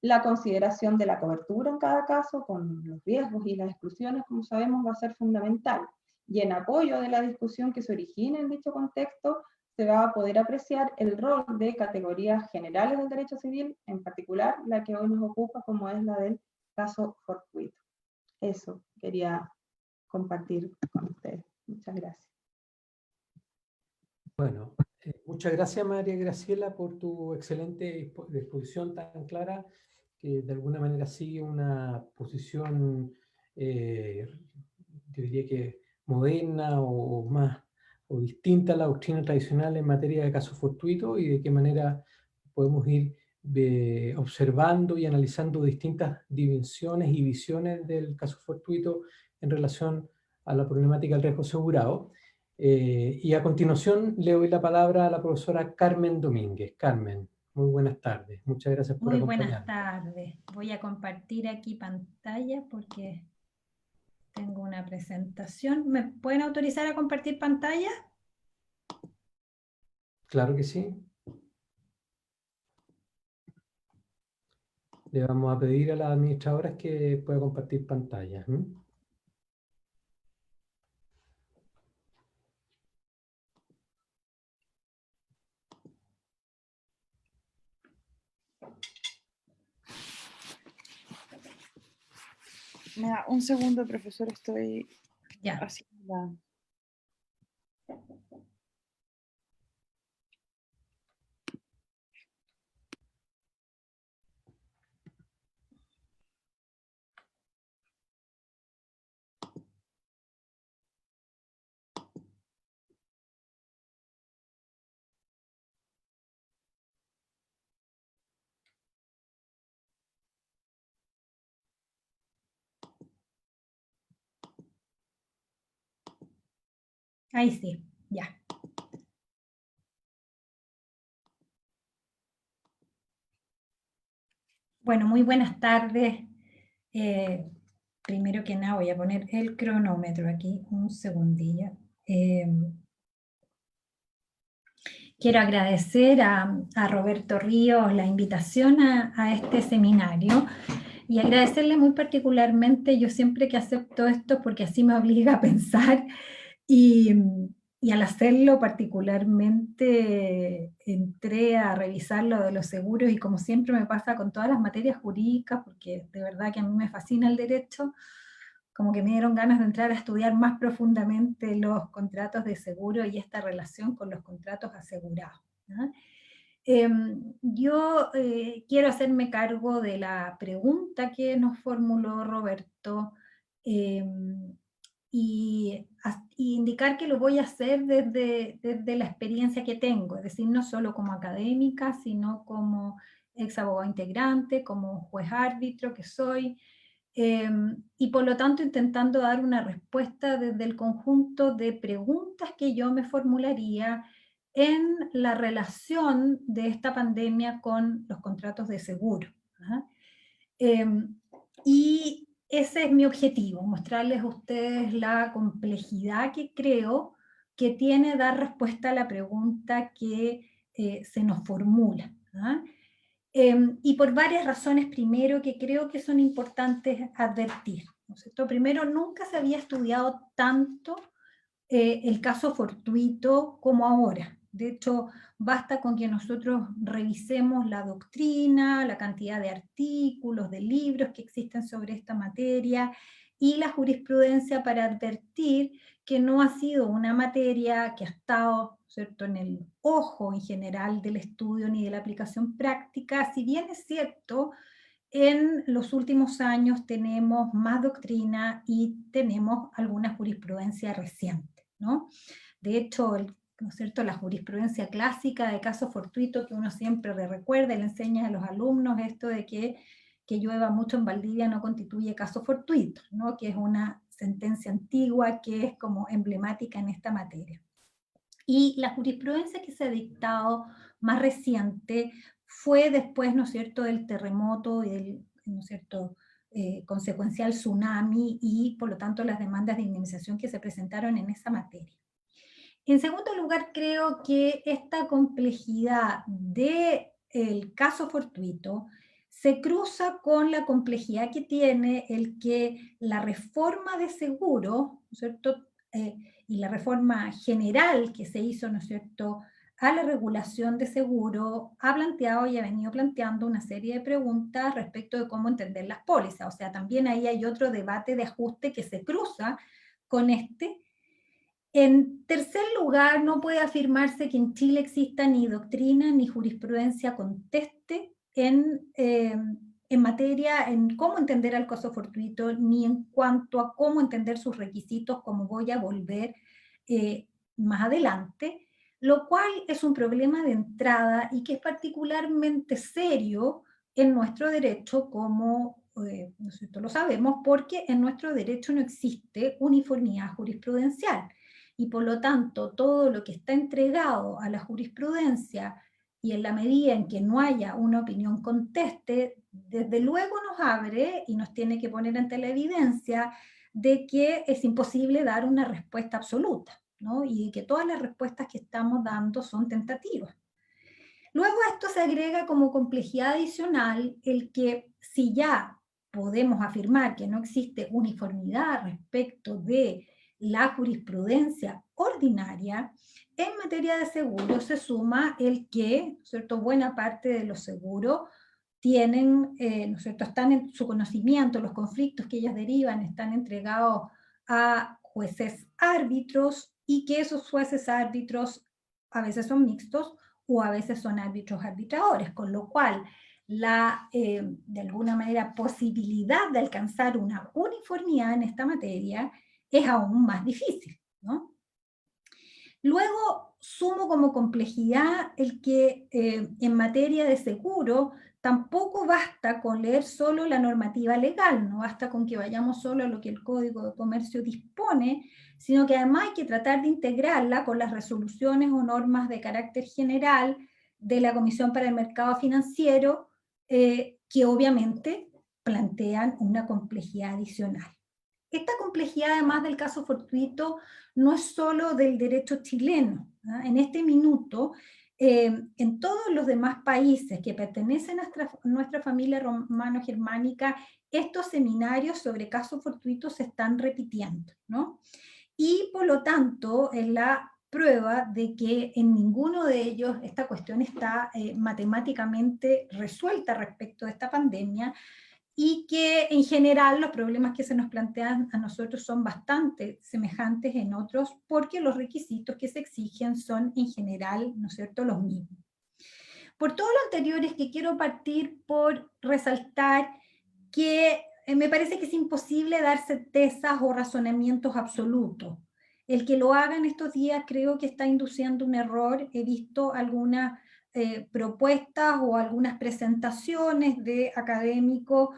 La consideración de la cobertura en cada caso, con los riesgos y las exclusiones, como sabemos, va a ser fundamental. Y en apoyo de la discusión que se origina en dicho contexto, se va a poder apreciar el rol de categorías generales del derecho civil, en particular la que hoy nos ocupa, como es la del caso fortuito. Eso quería compartir con ustedes. Muchas gracias. Bueno, muchas gracias María Graciela por tu excelente exposición tan clara, que de alguna manera sigue una posición, yo diría que moderna o más o distinta a la doctrina tradicional en materia de casos fortuitos y de qué manera podemos ir observando y analizando distintas dimensiones y visiones del caso fortuito en relación a la problemática del riesgo asegurado. Y a continuación le doy la palabra a la profesora Carmen Domínguez. Carmen, muy buenas tardes. Muchas gracias por acompañarnos. Muy buenas tardes. Voy a compartir aquí pantalla porque tengo una presentación. ¿Me pueden autorizar a compartir pantalla? Claro que sí. Le vamos a pedir a las administradoras que pueda compartir pantalla. Me da un segundo, profesor, estoy Ya. haciendo Ahí sí, ya. Bueno, muy buenas tardes. Primero que nada voy a poner el cronómetro aquí, un segundillo. Quiero agradecer a Roberto Ríos la invitación a este seminario y agradecerle muy particularmente, yo siempre que acepto esto porque así me obliga a pensar y al hacerlo particularmente entré a revisar lo de los seguros y como siempre me pasa con todas las materias jurídicas, porque de verdad que a mí me fascina el derecho, como que me dieron ganas de entrar a estudiar más profundamente los contratos de seguro y esta relación con los contratos asegurados, ¿no? Yo quiero hacerme cargo de la pregunta que nos formuló Roberto y indicar que lo voy a hacer desde la experiencia que tengo, es decir, no solo como académica, sino como ex abogado integrante, como juez árbitro que soy, y por lo tanto intentando dar una respuesta desde el conjunto de preguntas que yo me formularía en la relación de esta pandemia con los contratos de seguro. ¿Ah? Y ese es mi objetivo, mostrarles a ustedes la complejidad que creo que tiene dar respuesta a la pregunta que se nos formula. ¿Ah? Y por varias razones, primero, que creo que son importantes advertir, ¿no es cierto? Primero, nunca se había estudiado tanto el caso fortuito como ahora. De hecho, basta con que nosotros revisemos la doctrina, la cantidad de artículos, de libros que existen sobre esta materia y la jurisprudencia para advertir que no ha sido una materia que ha estado, ¿cierto?, en el ojo en general del estudio ni de la aplicación práctica, si bien es cierto, en los últimos años tenemos más doctrina y tenemos alguna jurisprudencia reciente, ¿no? De hecho, ¿no es cierto?, la jurisprudencia clásica de caso fortuito que uno siempre le recuerda y le enseña a los alumnos esto de que llueva mucho en Valdivia no constituye caso fortuito, ¿no?, que es una sentencia antigua que es como emblemática en esta materia. Y la jurisprudencia que se ha dictado más reciente fue después, ¿no es cierto?, del terremoto y del, ¿no es cierto?, consecuencial tsunami y por lo tanto las demandas de indemnización que se presentaron en esa materia. En segundo lugar, creo que esta complejidad del caso fortuito se cruza con la complejidad que tiene el que la reforma de seguro, ¿no es cierto?, y la reforma general que se hizo, ¿no es cierto?, a la regulación de seguro, ha planteado y ha venido planteando una serie de preguntas respecto de cómo entender las pólizas. O sea, también ahí hay otro debate de ajuste que se cruza con este. En tercer lugar, no puede afirmarse que en Chile exista ni doctrina ni jurisprudencia conteste en materia, en cómo entender al caso fortuito, ni en cuanto a cómo entender sus requisitos, como voy a volver más adelante, lo cual es un problema de entrada y que es particularmente serio en nuestro derecho, como nosotros lo sabemos, porque en nuestro derecho no existe uniformidad jurisprudencial. Y por lo tanto, todo lo que está entregado a la jurisprudencia y en la medida en que no haya una opinión conteste, desde luego nos abre y nos tiene que poner ante la evidencia de que es imposible dar una respuesta absoluta, ¿no? Y que todas las respuestas que estamos dando son tentativas. Luego a esto se agrega como complejidad adicional el que si ya podemos afirmar que no existe uniformidad respecto de la jurisprudencia ordinaria, en materia de seguros se suma el que, ¿cierto?, buena parte de los seguros tienen, ¿no es cierto?, están en su conocimiento, los conflictos que ellas derivan están entregados a jueces árbitros y que esos jueces árbitros a veces son mixtos o a veces son árbitros arbitradores, con lo cual la, de alguna manera, posibilidad de alcanzar una uniformidad en esta materia es aún más difícil, ¿no? Luego, sumo como complejidad el que en materia de seguro tampoco basta con leer solo la normativa legal, no basta con que vayamos solo a lo que el Código de Comercio dispone, sino que además hay que tratar de integrarla con las resoluciones o normas de carácter general de la Comisión para el Mercado Financiero, que obviamente plantean una complejidad adicional. Esta complejidad, además del caso fortuito, no es solo del derecho chileno. En este minuto, en todos los demás países que pertenecen a nuestra familia romano-germánica, estos seminarios sobre casos fortuitos se están repitiendo, ¿no? Y por lo tanto, es la prueba de que en ninguno de ellos esta cuestión está matemáticamente resuelta respecto de esta pandemia, y que en general los problemas que se nos plantean a nosotros son bastante semejantes en otros, porque los requisitos que se exigen son en general, ¿no es cierto?, los mismos. Por todo lo anterior es que quiero partir por resaltar que me parece que es imposible dar certezas o razonamientos absolutos. El que lo haga en estos días creo que está induciendo un error. He visto algunas propuestas o algunas presentaciones de académicos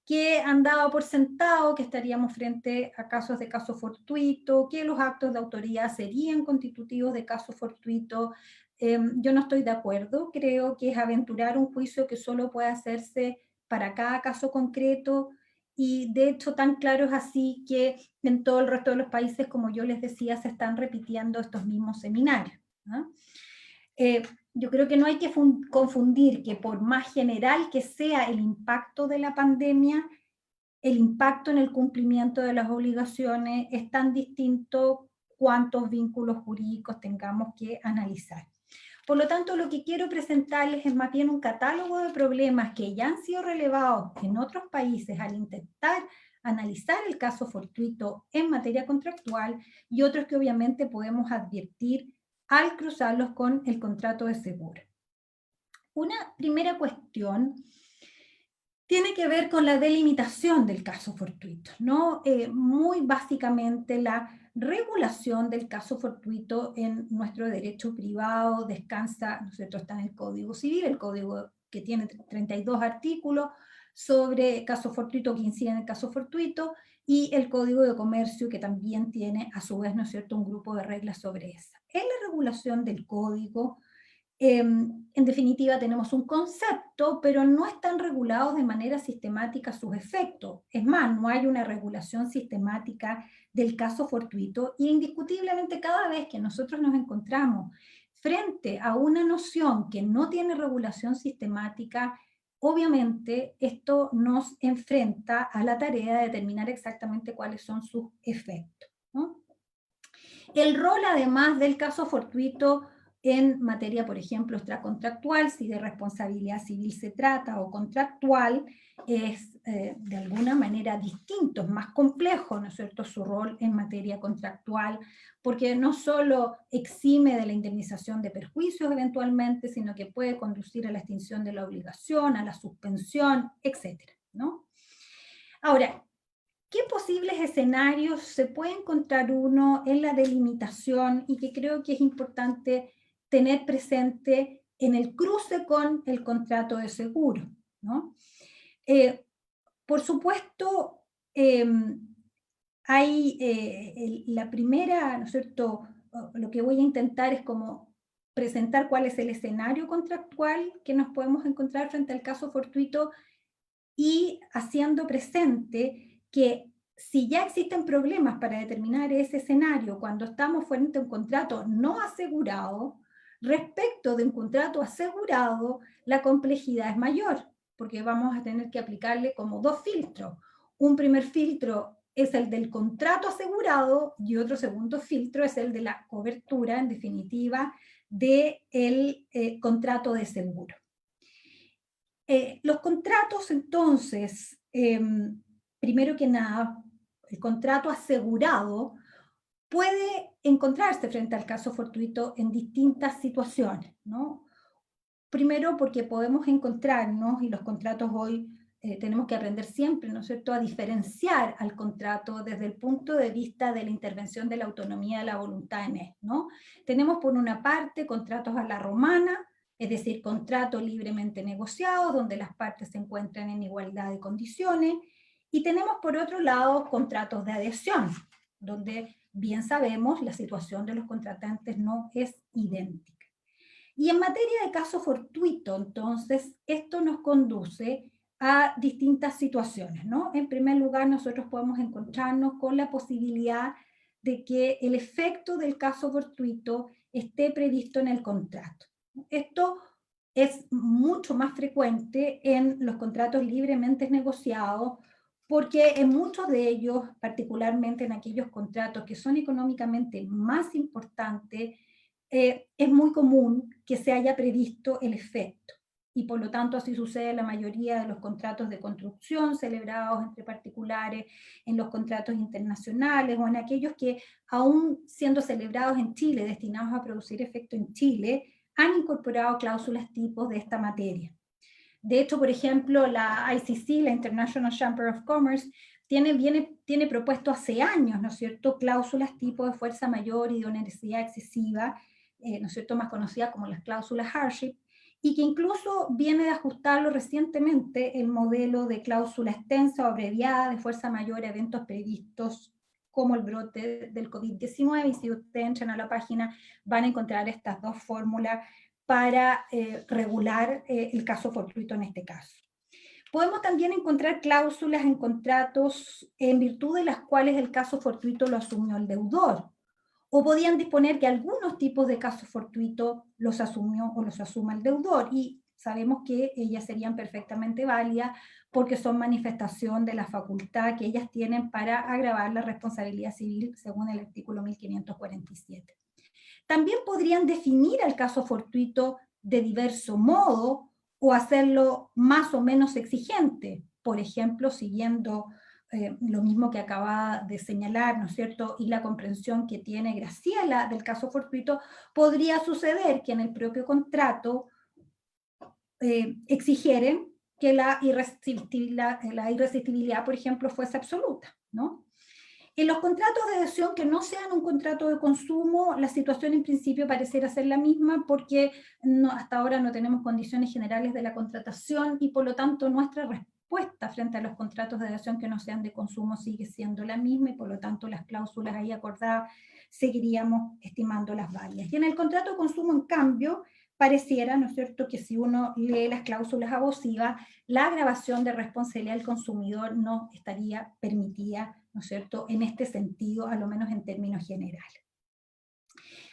que han dado por sentado que estaríamos frente a casos de caso fortuito, que los actos de autoridad serían constitutivos de caso fortuito. Yo no estoy de acuerdo, creo que es aventurar un juicio que solo puede hacerse para cada caso concreto, y de hecho tan claro es así que en todo el resto de los países, como yo les decía, se están repitiendo estos mismos seminarios, ¿no? Yo creo que no hay que confundir que por más general que sea el impacto de la pandemia, el impacto en el cumplimiento de las obligaciones es tan distinto cuántos vínculos jurídicos tengamos que analizar. Por lo tanto, lo que quiero presentarles es más bien un catálogo de problemas que ya han sido relevados en otros países al intentar analizar el caso fortuito en materia contractual, y otros que obviamente podemos advertir al cruzarlos con el contrato de seguro. Una primera cuestión tiene que ver con la delimitación del caso fortuito, ¿no? Muy básicamente la regulación del caso fortuito en nuestro derecho privado descansa, ¿no es cierto?, está en el Código Civil, el código que tiene 32 artículos sobre caso fortuito que inciden en el caso fortuito, y el Código de Comercio, que también tiene a su vez, ¿no es cierto?, un grupo de reglas sobre esa. En la regulación del código, en definitiva tenemos un concepto, pero no están regulados de manera sistemática sus efectos. Es más, no hay una regulación sistemática del caso fortuito, y indiscutiblemente cada vez que nosotros nos encontramos frente a una noción que no tiene regulación sistemática, obviamente esto nos enfrenta a la tarea de determinar exactamente cuáles son sus efectos, ¿no? El rol, además del caso fortuito en materia, por ejemplo, extracontractual, si de responsabilidad civil se trata, o contractual, es de alguna manera distinto, es más complejo, ¿no es cierto?, su rol en materia contractual, porque no solo exime de la indemnización de perjuicios eventualmente, sino que puede conducir a la extinción de la obligación, a la suspensión, etcétera, ¿no? Ahora, ¿qué posibles escenarios se puede encontrar uno en la delimitación, y que creo que es importante tener presente en el cruce con el contrato de seguro, ¿no? Por supuesto, hay la primera, ¿no es cierto?, lo que voy a intentar es como presentar cuál es el escenario contractual que nos podemos encontrar frente al caso fortuito, y haciendo presente que si ya existen problemas para determinar ese escenario cuando estamos frente a un contrato no asegurado, respecto de un contrato asegurado, la complejidad es mayor, porque vamos a tener que aplicarle como dos filtros. Un primer filtro es el del contrato asegurado, y otro segundo filtro es el de la cobertura, en definitiva, del contrato de seguro. Los contratos, entonces, primero que nada, el contrato asegurado puede encontrarse frente al caso fortuito en distintas situaciones, ¿no? Primero porque podemos encontrarnos, y los contratos hoy tenemos que aprender siempre, ¿no es cierto?, a diferenciar al contrato desde el punto de vista de la intervención de la autonomía de la voluntad en él, ¿no? Tenemos por una parte contratos a la romana, es decir, contratos libremente negociados, donde las partes se encuentran en igualdad de condiciones, y tenemos por otro lado contratos de adhesión, donde bien sabemos la situación de los contratantes no es idéntica. Y en materia de caso fortuito, entonces, esto nos conduce a distintas situaciones, ¿no? En primer lugar, nosotros podemos encontrarnos con la posibilidad de que el efecto del caso fortuito esté previsto en el contrato. Esto es mucho más frecuente en los contratos libremente negociados, porque en muchos de ellos, particularmente en aquellos contratos que son económicamente más importantes, es muy común que se haya previsto el efecto. Y por lo tanto así sucede en la mayoría de los contratos de construcción celebrados entre particulares, en los contratos internacionales o en aquellos que, aún siendo celebrados en Chile, destinados a producir efecto en Chile, han incorporado cláusulas tipos de esta materia. De hecho, por ejemplo, la ICC, la International Chamber of Commerce, tiene propuesto hace años, ¿no es cierto?, cláusulas tipo de fuerza mayor y de onerosidad excesiva, ¿no es cierto?, más conocidas como las cláusulas hardship, y que incluso viene de ajustarlo recientemente el modelo de cláusula extensa o abreviada de fuerza mayor a eventos previstos como el brote del COVID-19, y si ustedes entran a la página van a encontrar estas dos fórmulas para regular el caso fortuito en este caso. Podemos también encontrar cláusulas en contratos en virtud de las cuales el caso fortuito lo asumió el deudor, o podían disponer que algunos tipos de casos fortuitos los asumió o los asuma el deudor, y sabemos que ellas serían perfectamente válidas porque son manifestación de la facultad que ellas tienen para agravar la responsabilidad civil según el artículo 1547. También podrían definir el caso fortuito de diverso modo o hacerlo más o menos exigente, por ejemplo, siguiendo lo mismo que acaba de señalar, ¿no es cierto?, y la comprensión que tiene Graciela del caso fortuito, podría suceder que en el propio contrato exigieren que la irresistibilidad, por ejemplo, fuese absoluta, ¿no? En los contratos de adhesión que no sean un contrato de consumo, la situación en principio pareciera ser la misma porque hasta ahora no tenemos condiciones generales de la contratación y por lo tanto nuestra respuesta frente a los contratos de adhesión que no sean de consumo sigue siendo la misma y por lo tanto las cláusulas ahí acordadas seguiríamos estimándolas válidas. Y en el contrato de consumo, en cambio, pareciera, ¿no es cierto?, que si uno lee las cláusulas abusivas, la agravación de responsabilidad del consumidor no estaría permitida, ¿no es cierto?, en este sentido, a lo menos en términos generales.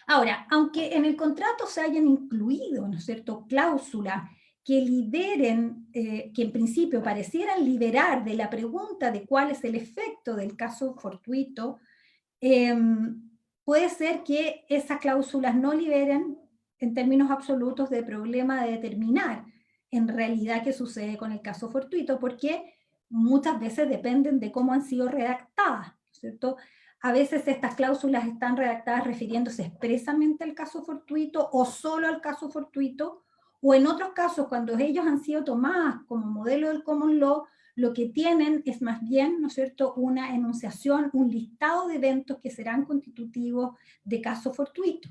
Ahora, aunque en el contrato se hayan incluido, ¿no es cierto?, cláusulas que liberen, que en principio parecieran liberar de la pregunta de cuál es el efecto del caso fortuito, puede ser que esas cláusulas no liberen en términos absolutos del problema de determinar en realidad qué sucede con el caso fortuito, porque muchas veces dependen de cómo han sido redactadas, ¿no es cierto? A veces estas cláusulas están redactadas refiriéndose expresamente al caso fortuito o solo al caso fortuito, o en otros casos, cuando ellos han sido tomadas como modelo del common law, lo que tienen es más bien, ¿no es cierto?, una enunciación, un listado de eventos que serán constitutivos de caso fortuito.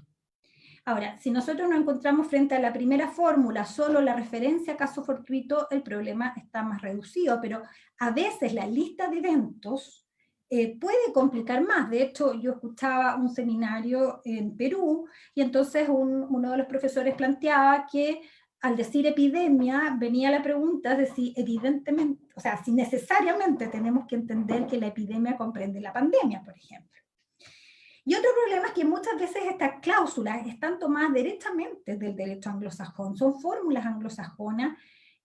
Ahora, si nosotros nos encontramos frente a la primera fórmula, solo la referencia a caso fortuito, el problema está más reducido, pero a veces la lista de eventos puede complicar más. De hecho, yo escuchaba un seminario en Perú y entonces uno de los profesores planteaba que al decir epidemia venía la pregunta de si evidentemente, o sea, si necesariamente tenemos que entender que la epidemia comprende la pandemia, por ejemplo. Y otro problema es que muchas veces estas cláusulas están tomadas directamente del derecho anglosajón, son fórmulas anglosajonas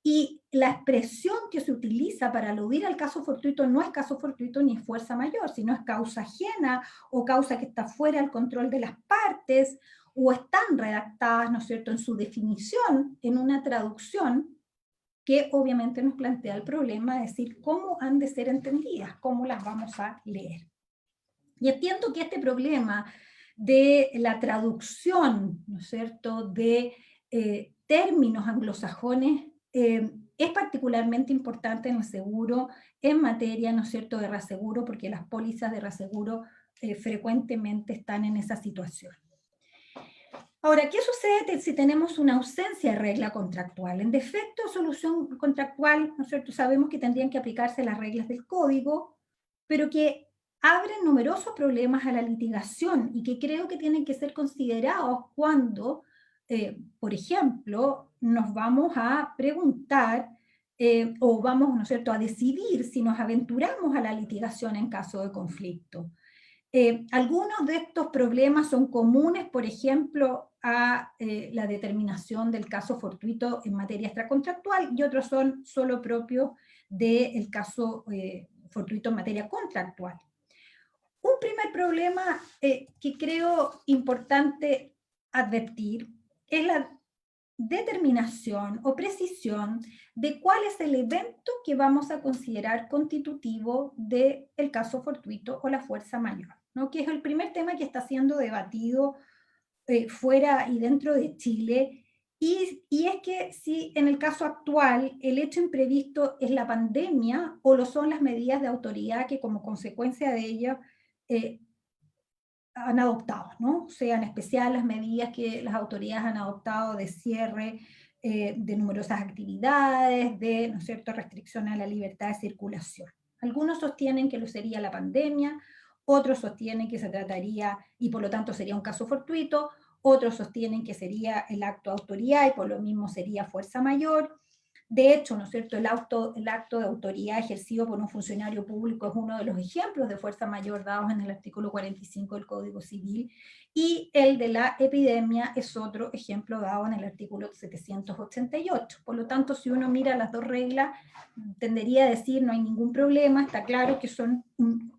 y la expresión que se utiliza para aludir al caso fortuito no es caso fortuito ni es fuerza mayor, sino es causa ajena o causa que está fuera del control de las partes, o están redactadas, ¿no es cierto?, en su definición, en una traducción que obviamente nos plantea el problema de decir cómo han de ser entendidas, cómo las vamos a leer. Y entiendo que este problema de la traducción, ¿no es cierto?, de términos anglosajones es particularmente importante en el seguro, en materia, ¿no es cierto?, de reaseguro, porque las pólizas de reaseguro frecuentemente están en esa situación. Ahora, ¿qué sucede si tenemos una ausencia de regla contractual? En defecto de solución contractual, ¿no es cierto?, sabemos que tendrían que aplicarse las reglas del código, pero que abren numerosos problemas a la litigación y que creo que tienen que ser considerados cuando, por ejemplo, nos vamos a preguntar o vamos, ¿no es cierto?, a decidir si nos aventuramos a la litigación en caso de conflicto. Algunos de estos problemas son comunes, por ejemplo, a la determinación del caso fortuito en materia extracontractual y otros son solo propios del caso fortuito en materia contractual. Un primer problema que creo importante advertir es la determinación o precisión de cuál es el evento que vamos a considerar constitutivo del caso fortuito o la fuerza mayor, ¿no?, que es el primer tema que está siendo debatido fuera y dentro de Chile, y es que si en el caso actual el hecho imprevisto es la pandemia o lo son las medidas de autoridad que como consecuencia de ella eh, han adoptado, ¿no? O sea, en especial las medidas que las autoridades han adoptado de cierre de numerosas actividades, de, ¿no es cierto?, restricción a la libertad de circulación. Algunos sostienen que lo sería la pandemia, otros sostienen que se trataría, y por lo tanto sería un caso fortuito, otros sostienen que sería el acto de autoridad y por lo mismo sería fuerza mayor. De hecho, ¿no es cierto?, el acto de autoridad ejercido por un funcionario público es uno de los ejemplos de fuerza mayor dados en el artículo 45 del Código Civil, y el de la epidemia es otro ejemplo dado en el artículo 788. Por lo tanto, si uno mira las dos reglas, tendería a decir no hay ningún problema, está claro que son un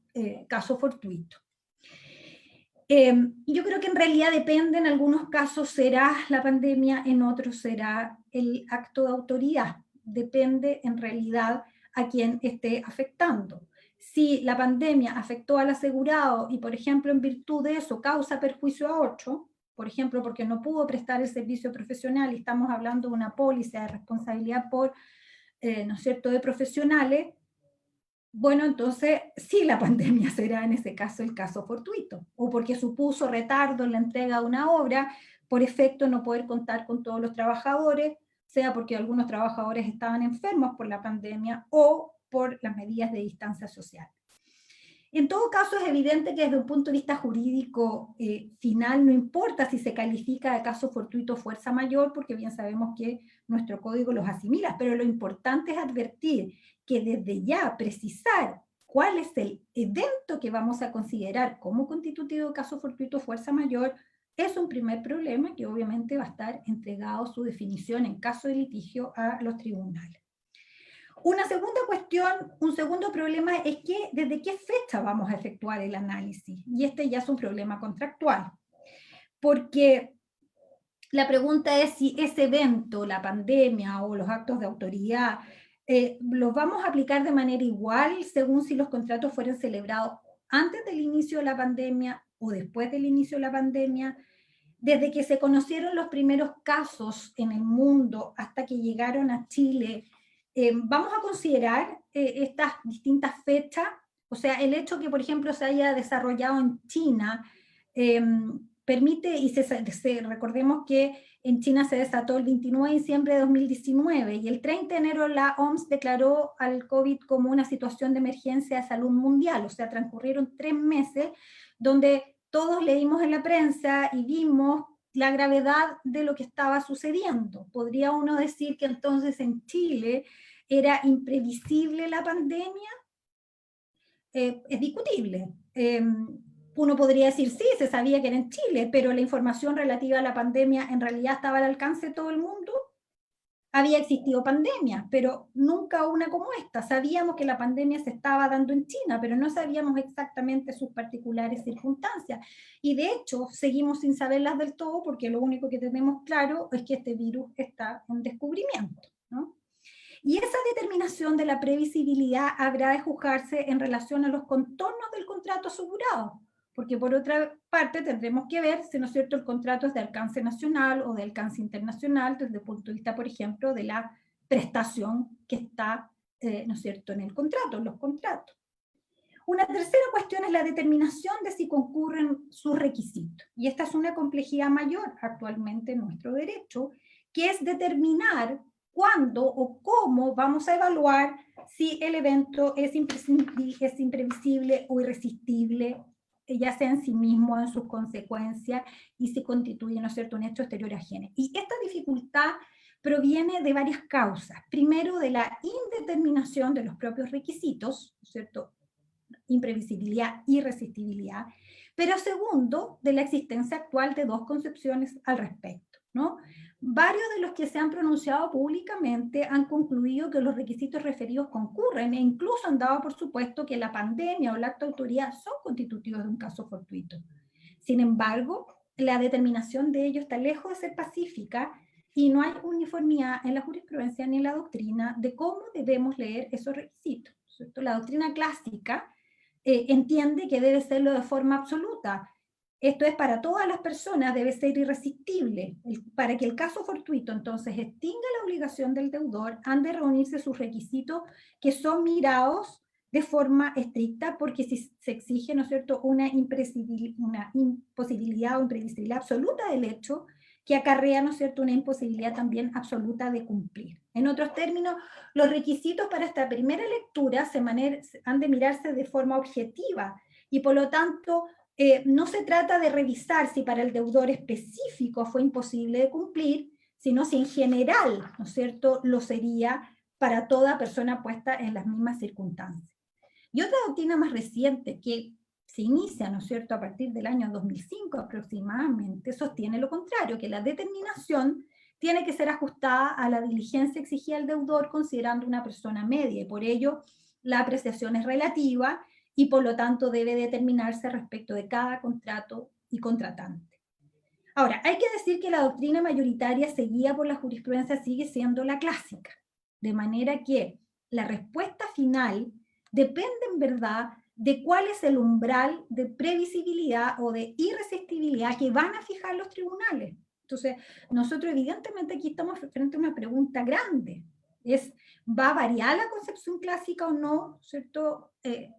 caso fortuito. Yo creo que en realidad depende, en algunos casos será la pandemia, en otros será el acto de autoridad. Depende en realidad a quién esté afectando. Si la pandemia afectó al asegurado y, por ejemplo, en virtud de eso causa perjuicio a otro, por ejemplo, porque no pudo prestar el servicio profesional y estamos hablando de una póliza de responsabilidad por, ¿no es cierto?, de profesionales, bueno, entonces sí, la pandemia será en ese caso el caso fortuito, o porque supuso retardo en la entrega de una obra, por efecto no poder contar con todos los trabajadores, sea porque algunos trabajadores estaban enfermos por la pandemia o por las medidas de distancia social. En todo caso, es evidente que desde un punto de vista jurídico final no importa si se califica de caso fortuito o fuerza mayor, porque bien sabemos que nuestro código los asimila, pero lo importante es advertir que desde ya precisar cuál es el evento que vamos a considerar como constitutivo de caso fortuito o fuerza mayor es un primer problema que obviamente va a estar entregado su definición en caso de litigio a los tribunales. Una segunda cuestión, un segundo problema es que desde qué fecha vamos a efectuar el análisis, y este ya es un problema contractual, porque la pregunta es si ese evento, la pandemia o los actos de autoridad, los vamos a aplicar de manera igual según si los contratos fueron celebrados antes del inicio de la pandemia o después del inicio de la pandemia. Desde que se conocieron los primeros casos en el mundo hasta que llegaron a Chile, vamos a considerar estas distintas fechas, o sea, el hecho que, por ejemplo, se haya desarrollado en China, permite, y recordemos que en China se desató el 29 de diciembre de 2019 y el 30 de enero la OMS declaró al COVID como una situación de emergencia de salud mundial, o sea, transcurrieron 3 meses donde todos leímos en la prensa y vimos la gravedad de lo que estaba sucediendo. Podría uno decir que entonces en Chile era imprevisible la pandemia. Es discutible. Uno podría decir, sí, se sabía que era en Chile, pero la información relativa a la pandemia en realidad estaba al alcance de todo el mundo. Había existido pandemias, pero nunca una como esta. Sabíamos que la pandemia se estaba dando en China, pero no sabíamos exactamente sus particulares circunstancias. Y de hecho, seguimos sin saberlas del todo porque lo único que tenemos claro es que este virus está en descubrimiento, ¿no? Y esa determinación de la previsibilidad habrá de juzgarse en relación a los contornos del contrato asegurado, porque por otra parte tendremos que ver si, ¿no es cierto?, el contrato es de alcance nacional o de alcance internacional desde el punto de vista, por ejemplo, de la prestación que está, ¿no es cierto?, en el contrato, en los contratos. Una tercera cuestión es la determinación de si concurren sus requisitos. Y esta es una complejidad mayor actualmente en nuestro derecho, que es determinar cuándo o cómo vamos a evaluar si el evento es imprevisible o irresistible, ya sea en sí mismo, en sus consecuencias, y si constituye, ¿no es cierto?, un hecho exterior ajeno. Y esta dificultad proviene de varias causas. Primero, de la indeterminación de los propios requisitos, ¿no es cierto?, imprevisibilidad, irresistibilidad, pero segundo, de la existencia actual de dos concepciones al respecto, ¿no? Varios de los que se han pronunciado públicamente han concluido que los requisitos referidos concurren e incluso han dado por supuesto que la pandemia o el acto de autoridad son constitutivos de un caso fortuito. Sin embargo, la determinación de ello está lejos de ser pacífica y no hay uniformidad en la jurisprudencia ni en la doctrina de cómo debemos leer esos requisitos, ¿cierto? La doctrina clásica entiende que debe serlo de forma absoluta. Esto es, para todas las personas debe ser irresistible. Para que el caso fortuito entonces extinga la obligación del deudor, han de reunirse sus requisitos que son mirados de forma estricta, porque si se exige, ¿no es cierto?, una imposibilidad o imprevisibilidad absoluta del hecho, que acarrea, ¿no es cierto?, una imposibilidad también absoluta de cumplir. En otros términos, los requisitos para esta primera lectura han de mirarse de forma objetiva y por lo tanto no se trata de revisar si para el deudor específico fue imposible de cumplir, sino si en general, ¿no es cierto?, lo sería para toda persona puesta en las mismas circunstancias. Y otra doctrina más reciente que se inicia, ¿no es cierto?, a partir del año 2005 aproximadamente, sostiene lo contrario, que la determinación tiene que ser ajustada a la diligencia exigida al deudor considerando una persona media, y por ello la apreciación es relativa y por lo tanto debe determinarse respecto de cada contrato y contratante. Ahora, hay que decir que la doctrina mayoritaria seguida por la jurisprudencia sigue siendo la clásica, de manera que la respuesta final depende en verdad de cuál es el umbral de previsibilidad o de irresistibilidad que van a fijar los tribunales. Entonces, nosotros evidentemente aquí estamos frente a una pregunta grande. ¿Va a variar la concepción clásica o no? ¿Cierto?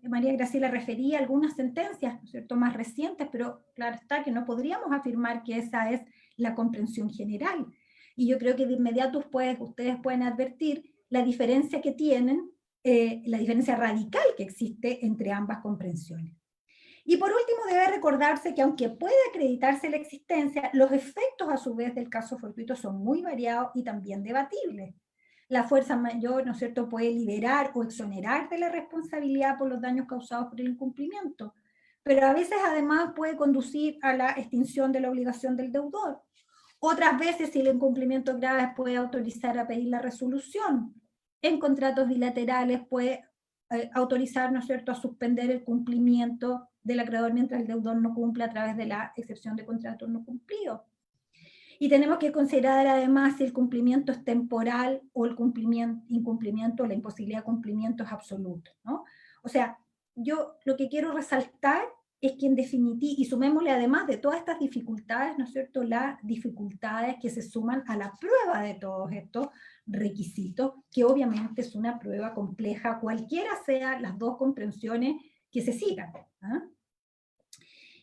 María Graciela refería a algunas sentencias, ¿cierto?, más recientes, pero claro está que no podríamos afirmar que esa es la comprensión general. Y yo creo que de inmediato ustedes pueden advertir la diferencia que tienen, la diferencia radical que existe entre ambas comprensiones. Y por último, debe recordarse que aunque puede acreditarse la existencia, los efectos a su vez del caso fortuito son muy variados y también debatibles. La fuerza mayor, ¿no es cierto?, puede liberar o exonerar de la responsabilidad por los daños causados por el incumplimiento, pero a veces además puede conducir a la extinción de la obligación del deudor. Otras veces, si el incumplimiento grave puede autorizar a pedir la resolución. En contratos bilaterales puede autorizar, ¿no es cierto?, a suspender el cumplimiento del acreedor mientras el deudor no cumple a través de la excepción de contratos no cumplidos. Y tenemos que considerar además si el cumplimiento es temporal o el incumplimiento o la imposibilidad de cumplimiento es absoluto, ¿no? O sea, yo lo que quiero resaltar es que en definitiva, y sumémosle además de todas estas dificultades, ¿no es cierto?, las dificultades que se suman a la prueba de todos estos requisitos, que obviamente es una prueba compleja, cualquiera sean las dos comprensiones que se sigan. ¿Ah?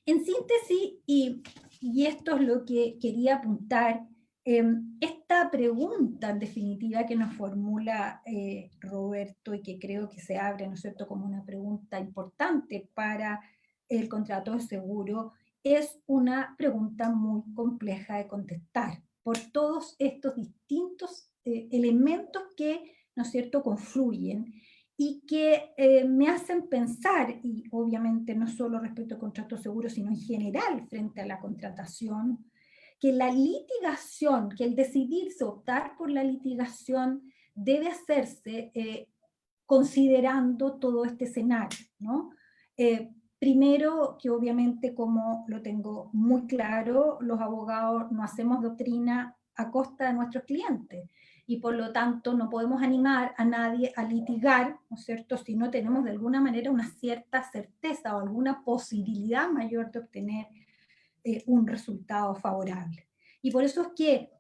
En síntesis, y esto es lo que quería apuntar, esta pregunta en definitiva que nos formula Roberto y que creo que se abre, ¿no es cierto?, como una pregunta importante para el contrato de seguro, es una pregunta muy compleja de contestar por todos estos distintos elementos que, ¿no es cierto?, confluyen y que me hacen pensar, y obviamente no solo respecto al contrato seguro, sino en general frente a la contratación, que la litigación, que el decidirse optar por la litigación debe hacerse considerando todo este escenario, ¿no? Primero, que obviamente, como lo tengo muy claro, los abogados no hacemos doctrina a costa de nuestros clientes, y por lo tanto no podemos animar a nadie a litigar, ¿no es cierto?, si no tenemos de alguna manera una cierta certeza o alguna posibilidad mayor de obtener un resultado favorable. Y por eso es que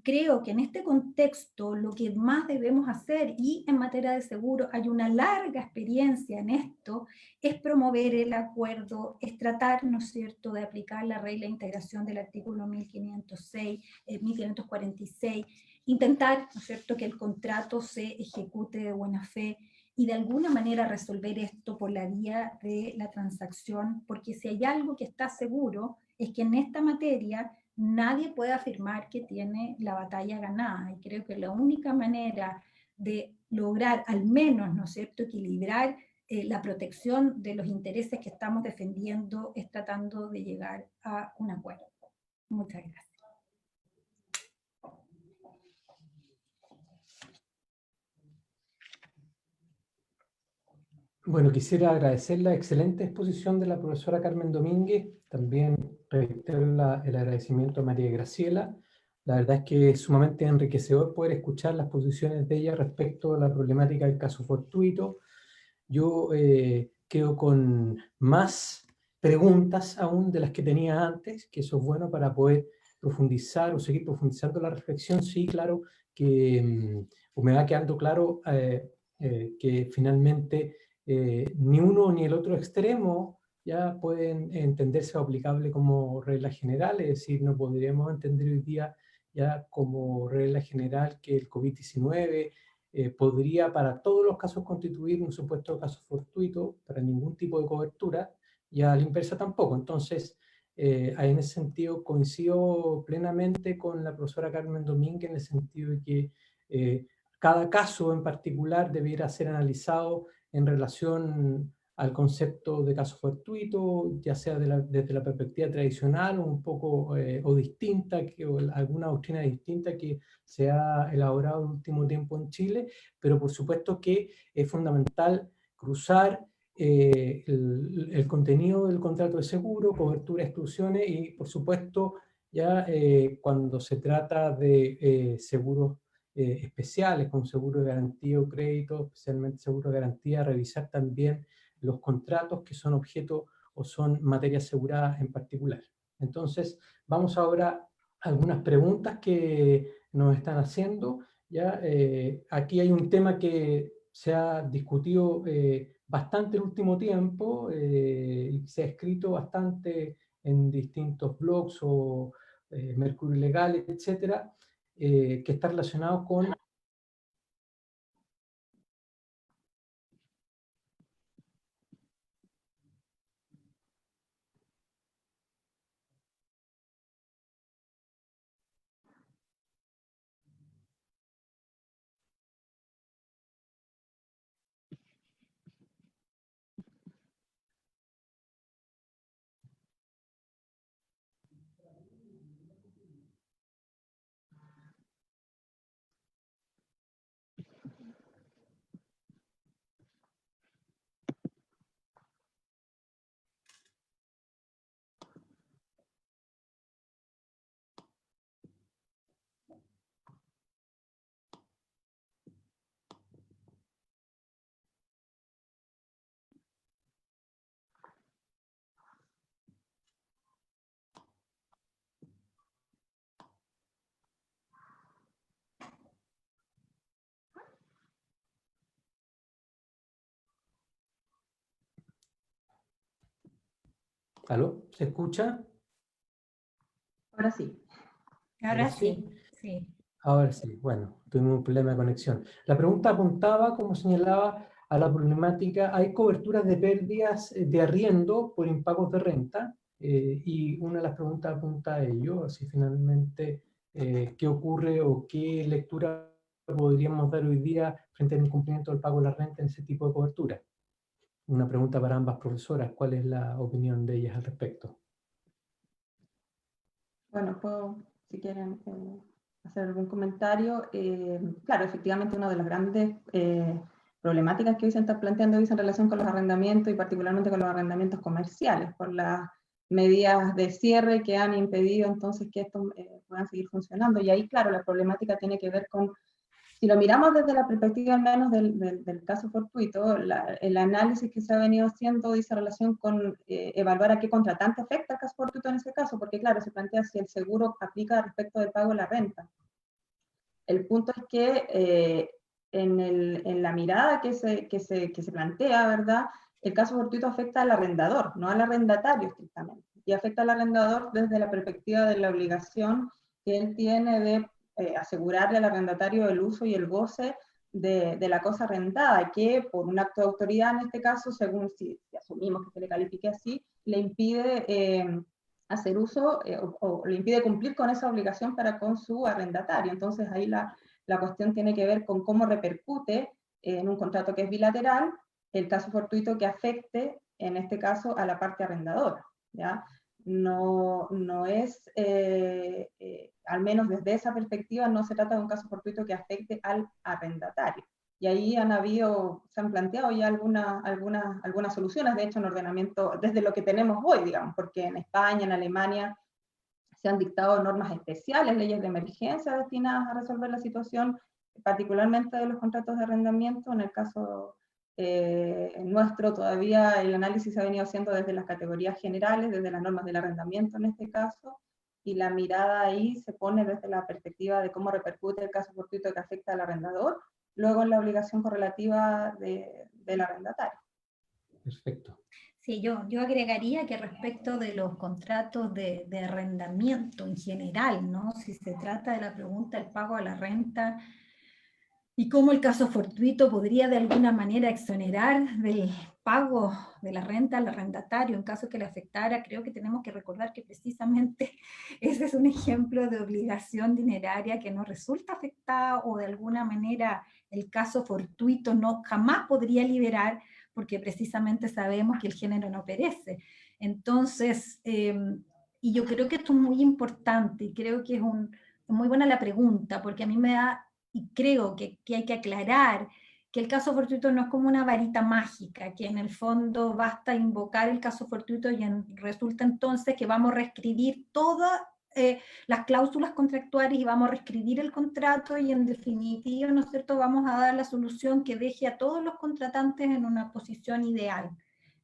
creo que en este contexto lo que más debemos hacer, y en materia de seguro hay una larga experiencia en esto, es promover el acuerdo, es tratar, ¿no es cierto?, de aplicar la regla de integración del artículo 1546, intentar, ¿no es cierto?, que el contrato se ejecute de buena fe, y de alguna manera resolver esto por la vía de la transacción, porque si hay algo que está seguro, es que en esta materia nadie puede afirmar que tiene la batalla ganada, y creo que la única manera de lograr al menos, ¿no es cierto?, equilibrar la protección de los intereses que estamos defendiendo es tratando de llegar a un acuerdo. Muchas gracias. Bueno, quisiera agradecer la excelente exposición de la profesora Carmen Domínguez, también reitero el agradecimiento a María Graciela. La verdad es que es sumamente enriquecedor poder escuchar las posiciones de ella respecto a la problemática del caso fortuito. Yo quedo con más preguntas aún de las que tenía antes, que eso es bueno para poder profundizar o seguir profundizando la reflexión. Sí, claro, que me va quedando claro que finalmente ni uno ni el otro extremo ya pueden entenderse aplicable como regla general, es decir, no podríamos entender hoy día ya como regla general que el COVID-19 podría para todos los casos constituir un supuesto caso fortuito para ningún tipo de cobertura, y a la inversa tampoco. Entonces, en ese sentido coincido plenamente con la profesora Carmen Domínguez en el sentido de que cada caso en particular debiera ser analizado en relación al concepto de caso fortuito, ya sea desde la perspectiva tradicional o un poco o distinta, o alguna doctrina distinta que se ha elaborado en el último tiempo en Chile, pero por supuesto que es fundamental cruzar el contenido del contrato de seguro, cobertura, exclusiones y por supuesto ya cuando se trata de seguros especiales, como seguro de garantía o crédito, especialmente seguro de garantía, revisar también los contratos que son objeto o son materia asegurada en particular. Entonces, vamos ahora a algunas preguntas que nos están haciendo. ¿Ya? Aquí hay un tema que se ha discutido bastante en el último tiempo, y se ha escrito bastante en distintos blogs o Mercurio Legal, etcétera, que está relacionado con ¿Aló? ¿Se escucha? Ahora sí. Ahora sí, sí. Ahora sí, bueno, tuvimos un problema de conexión. La pregunta apuntaba, como señalaba, a la problemática, hay coberturas de pérdidas de arriendo por impagos de renta, y una de las preguntas apunta a ello, así finalmente, ¿qué ocurre o qué lectura podríamos dar hoy día frente al incumplimiento del pago de la renta en ese tipo de cobertura? Una pregunta para ambas profesoras, ¿cuál es la opinión de ellas al respecto? Bueno, puedo, si quieren, hacer algún comentario. Claro, efectivamente, una de las grandes problemáticas que hoy se están planteando hoy en relación con los arrendamientos y particularmente con los arrendamientos comerciales, por las medidas de cierre que han impedido entonces que estos puedan seguir funcionando. Y ahí, claro, la problemática tiene que ver con si lo miramos desde la perspectiva al menos del caso fortuito, el análisis que se ha venido haciendo dice relación con evaluar a qué contratante afecta el caso fortuito en ese caso, porque claro, se plantea si el seguro aplica respecto del pago de la renta. El punto es que en la mirada que se plantea, ¿verdad?, el caso fortuito afecta al arrendador, no al arrendatario estrictamente, y afecta al arrendador desde la perspectiva de la obligación que él tiene de asegurarle al arrendatario el uso y el goce de la cosa arrendada, que por un acto de autoridad en este caso, según si asumimos que se le califique así, le impide hacer uso o le impide cumplir con esa obligación para con su arrendatario. Entonces ahí la cuestión tiene que ver con cómo repercute en un contrato que es bilateral el caso fortuito que afecte, en este caso, a la parte arrendadora, ¿ya? No es, al menos desde esa perspectiva, no se trata de un caso fortuito que afecte al arrendatario. Y ahí se han planteado ya algunas soluciones, de hecho, en ordenamiento, desde lo que tenemos hoy, digamos, porque en España, en Alemania, se han dictado normas especiales, leyes de emergencia destinadas a resolver la situación, particularmente de los contratos de arrendamiento. En el caso nuestro, todavía el análisis se ha venido haciendo desde las categorías generales, desde las normas del arrendamiento en este caso, y la mirada ahí se pone desde la perspectiva de cómo repercute el caso fortuito que afecta al arrendador, luego en la obligación correlativa del arrendatario. Perfecto. Sí, yo agregaría que respecto de los contratos de arrendamiento en general, ¿no? Si se trata de la pregunta del pago a la renta y cómo el caso fortuito podría de alguna manera exonerar del pago de la renta al arrendatario en caso que le afectara, creo que tenemos que recordar que precisamente ese es un ejemplo de obligación dineraria que no resulta afectada, o de alguna manera el caso fortuito jamás podría liberar, porque precisamente sabemos que el género no perece. Entonces, y yo creo que esto es muy importante, y creo que es muy buena la pregunta, porque a mí me da, y creo que hay que aclarar que el caso fortuito no es como una varita mágica, que en el fondo basta invocar el caso fortuito y resulta entonces que vamos a reescribir todas las cláusulas contractuales y vamos a reescribir el contrato, y en definitiva, ¿no es cierto?, vamos a dar la solución que deje a todos los contratantes en una posición ideal.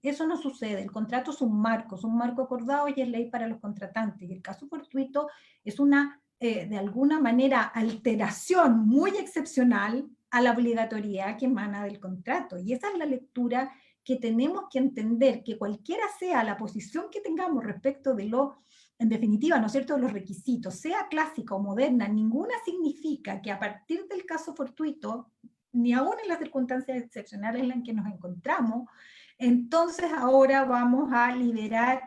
Eso no sucede. El contrato es un marco acordado y es ley para los contratantes, y el caso fortuito es una de alguna manera alteración muy excepcional a la obligatoriedad que emana del contrato. Y esa es la lectura que tenemos que entender, que cualquiera sea la posición que tengamos respecto de en definitiva, ¿no es cierto?, de los requisitos, sea clásica o moderna, ninguna significa que a partir del caso fortuito, ni aún en las circunstancias excepcionales en las que nos encontramos, entonces ahora vamos a liberar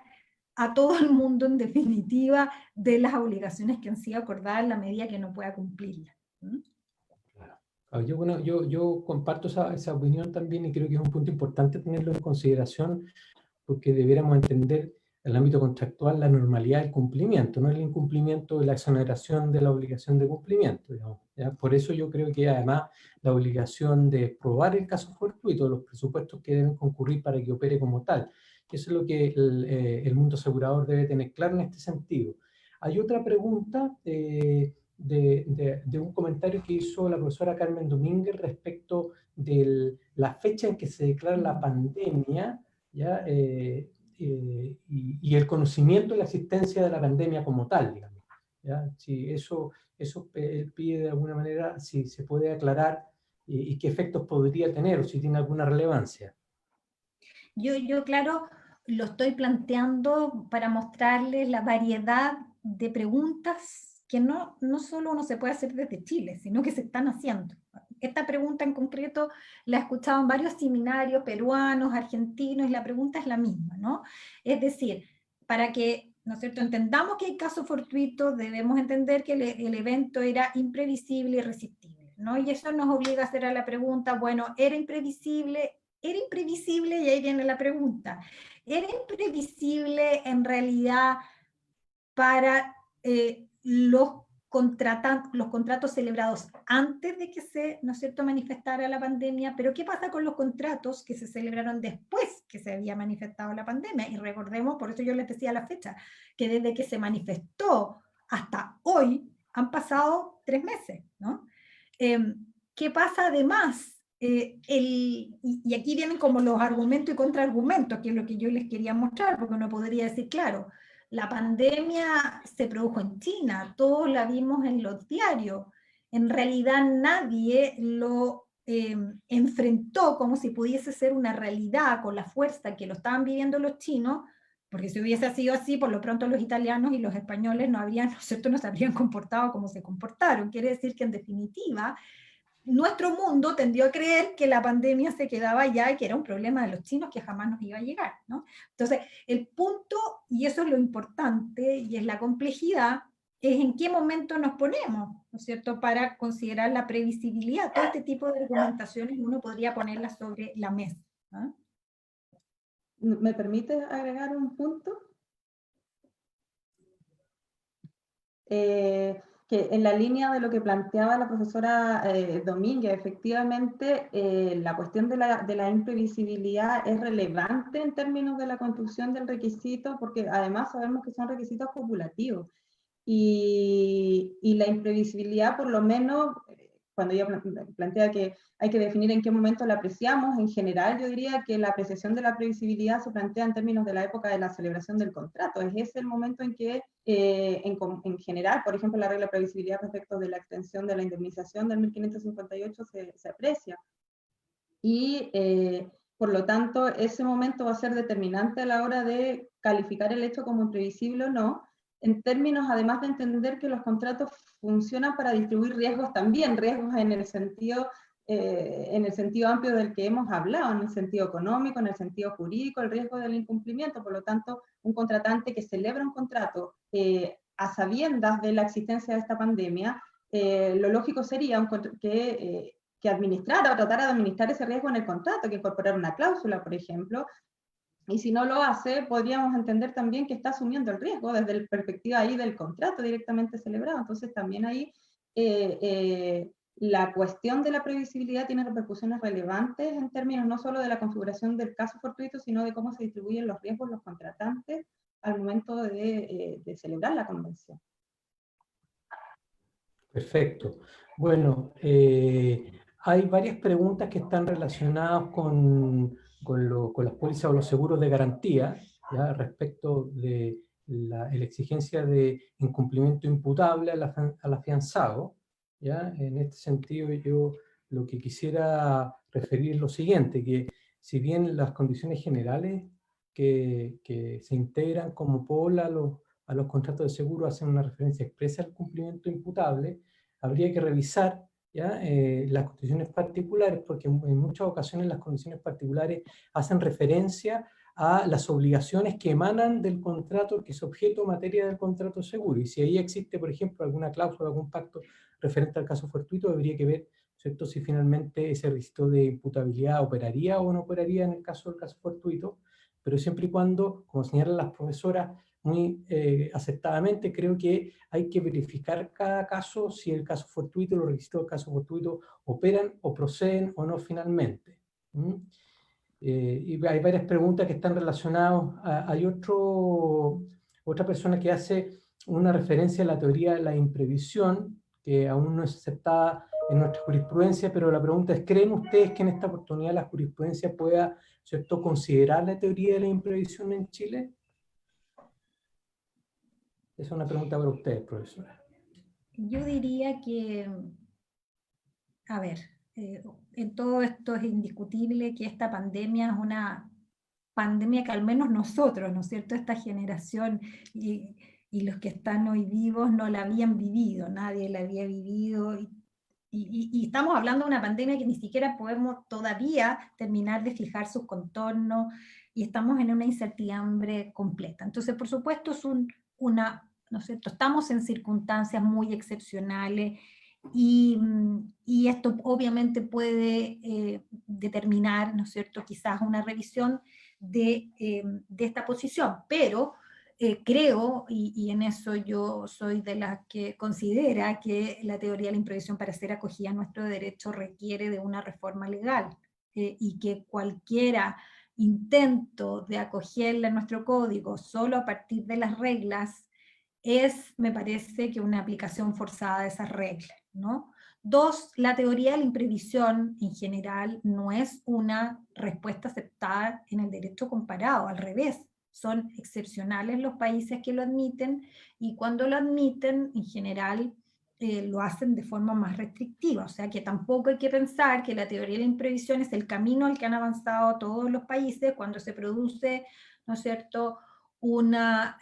a todo el mundo, en definitiva, de las obligaciones que han sido acordadas en la medida que no pueda cumplirlas. Yo comparto esa opinión también, y creo que es un punto importante tenerlo en consideración, porque debiéramos entender en el ámbito contractual la normalidad del cumplimiento, no el incumplimiento de la exoneración de la obligación de cumplimiento, digamos, ¿ya? Por eso yo creo que además la obligación de probar el caso fortuito, los presupuestos que deben concurrir para que opere como tal, que eso es lo que el mundo asegurador debe tener claro en este sentido. Hay otra pregunta de un comentario que hizo la profesora Carmen Domínguez respecto de la fecha en que se declara la pandemia, ¿ya? Y el conocimiento de la existencia de la pandemia como tal, digamos, ¿ya? Si eso pide de alguna manera, si se puede aclarar y qué efectos podría tener, o si tiene alguna relevancia. Yo claro, lo estoy planteando para mostrarles la variedad de preguntas que no solo uno se puede hacer desde Chile, sino que se están haciendo. Esta pregunta en concreto la he escuchado en varios seminarios peruanos, argentinos, y la pregunta es la misma, ¿no? Es decir, para que, ¿no es cierto?, entendamos que hay caso fortuito, debemos entender que el evento era imprevisible y irresistible, ¿no? Y eso nos obliga a hacer la pregunta, bueno, ¿era imprevisible? Era imprevisible, y ahí viene la pregunta. ¿Era imprevisible en realidad para los contratos celebrados antes de que se, ¿no es cierto?, manifestara la pandemia? Pero ¿qué pasa con los contratos que se celebraron después que se había manifestado la pandemia? Y recordemos, por eso yo les decía la fecha, que desde que se manifestó hasta hoy han pasado 3 meses, ¿no? ¿qué pasa además? Y aquí vienen como los argumentos y contraargumentos, que es lo que yo les quería mostrar, porque uno podría decir, claro, la pandemia se produjo en China, todos la vimos en los diarios, en realidad nadie lo enfrentó como si pudiese ser una realidad con la fuerza que lo estaban viviendo los chinos, porque si hubiese sido así, por lo pronto los italianos y los españoles no habrían, ¿no es cierto?, no se habrían comportado como se comportaron. Quiere decir que en definitiva, nuestro mundo tendió a creer que la pandemia se quedaba allá y que era un problema de los chinos que jamás nos iba a llegar, ¿no? Entonces, el punto, y eso es lo importante, y es la complejidad, es en qué momento nos ponemos, ¿no es cierto?, para considerar la previsibilidad. Todo este tipo de argumentaciones uno podría ponerlas sobre la mesa, ¿no? ¿Me permite agregar un punto? Que en la línea de lo que planteaba la profesora Domínguez, efectivamente la cuestión de la imprevisibilidad es relevante en términos de la construcción del requisito, porque además sabemos que son requisitos copulativos. Y la imprevisibilidad, por lo menos, cuando ella plantea que hay que definir en qué momento la apreciamos, en general yo diría que la apreciación de la previsibilidad se plantea en términos de la época de la celebración del contrato. Es ese el momento en que, en general, por ejemplo, la regla de previsibilidad respecto de la extensión de la indemnización del 1558 se aprecia. Y por lo tanto, ese momento va a ser determinante a la hora de calificar el hecho como imprevisible o no, en términos además de entender que los contratos funcionan para distribuir riesgos también, riesgos en el sentido amplio del que hemos hablado, en el sentido económico, en el sentido jurídico, el riesgo del incumplimiento. Por lo tanto, un contratante que celebra un contrato a sabiendas de la existencia de esta pandemia, lo lógico sería que administrara o tratara de administrar ese riesgo en el contrato, que incorporar una cláusula, por ejemplo. Y si no lo hace, podríamos entender también que está asumiendo el riesgo desde la perspectiva ahí del contrato directamente celebrado. Entonces también ahí la cuestión de la previsibilidad tiene repercusiones relevantes en términos no solo de la configuración del caso fortuito, sino de cómo se distribuyen los riesgos los contratantes al momento de celebrar la convención. Perfecto. Bueno, hay varias preguntas que están relacionadas con las pólizas o los seguros de garantía, ¿ya? Respecto de la exigencia de incumplimiento imputable al afianzado, ¿ya? En este sentido, yo lo que quisiera referir es lo siguiente, que si bien las condiciones generales que se integran como POL a los contratos de seguro hacen una referencia expresa al cumplimiento imputable, habría que revisar, ¿ya? Las condiciones particulares, porque en muchas ocasiones las condiciones particulares hacen referencia a las obligaciones que emanan del contrato, que es objeto o materia del contrato de seguro. Y si ahí existe, por ejemplo, alguna cláusula, algún pacto referente al caso fortuito, habría que ver, ¿cierto?, si finalmente ese requisito de imputabilidad operaría o no operaría en el caso del caso fortuito, pero siempre y cuando, como señalan las profesoras muy acertadamente, creo que hay que verificar cada caso si el caso fortuito, los requisitos del caso fortuito operan o proceden o no finalmente. Y hay varias preguntas que están relacionadas. Hay otra persona que hace una referencia a la teoría de la imprevisión, que aún no es aceptada en nuestra jurisprudencia, pero la pregunta es, ¿creen ustedes que en esta oportunidad la jurisprudencia pueda, ¿cierto?, considerar la teoría de la imprevisión en Chile? Esa es una pregunta para ustedes, profesora. Yo diría que, a ver, en todo esto es indiscutible que esta pandemia es una pandemia que al menos nosotros, ¿no es cierto?, esta generación y los que están hoy vivos no la habían vivido, nadie la había vivido, y estamos hablando de una pandemia que ni siquiera podemos todavía terminar de fijar sus contornos, y estamos en una incertidumbre completa. Entonces, por supuesto, es ¿no es cierto?, estamos en circunstancias muy excepcionales, y esto obviamente puede determinar, ¿no es cierto?, quizás una revisión de esta posición, pero creo, y en eso yo soy de las que considera que la teoría de la imprevisión para ser acogida en nuestro derecho requiere de una reforma legal, y que cualquiera intento de acogerla en nuestro código solo a partir de las reglas me parece que una aplicación forzada de esas reglas, ¿no? Dos, la teoría de la imprevisión en general no es una respuesta aceptada en el derecho comparado, al revés. Son excepcionales los países que lo admiten, y cuando lo admiten, en general, lo hacen de forma más restrictiva. O sea que tampoco hay que pensar que la teoría de la imprevisión es el camino al que han avanzado todos los países cuando se produce, ¿no es cierto?, una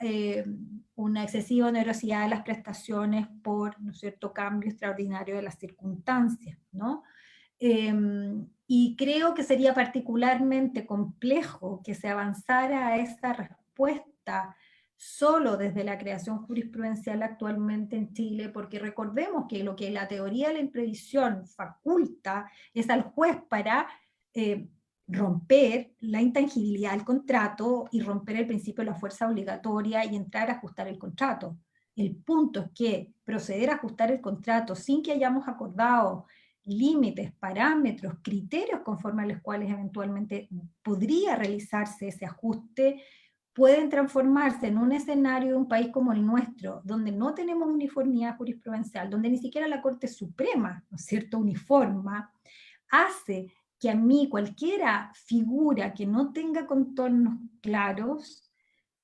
excesiva onerosidad de las prestaciones por, ¿no es cierto?, cambio extraordinario de las circunstancias, ¿no? Y creo que sería particularmente complejo que se avanzara a esa respuesta solo desde la creación jurisprudencial actualmente en Chile, porque recordemos que lo que la teoría de la imprevisión faculta es al juez para romper la intangibilidad del contrato y romper el principio de la fuerza obligatoria y entrar a ajustar el contrato. El punto es que proceder a ajustar el contrato sin que hayamos acordado límites, parámetros, criterios conforme a los cuales eventualmente podría realizarse ese ajuste, pueden transformarse en un escenario de un país como el nuestro, donde no tenemos uniformidad jurisprudencial, donde ni siquiera la Corte Suprema, ¿no es cierto?, uniforma, hace que a mí cualquiera figura que no tenga contornos claros,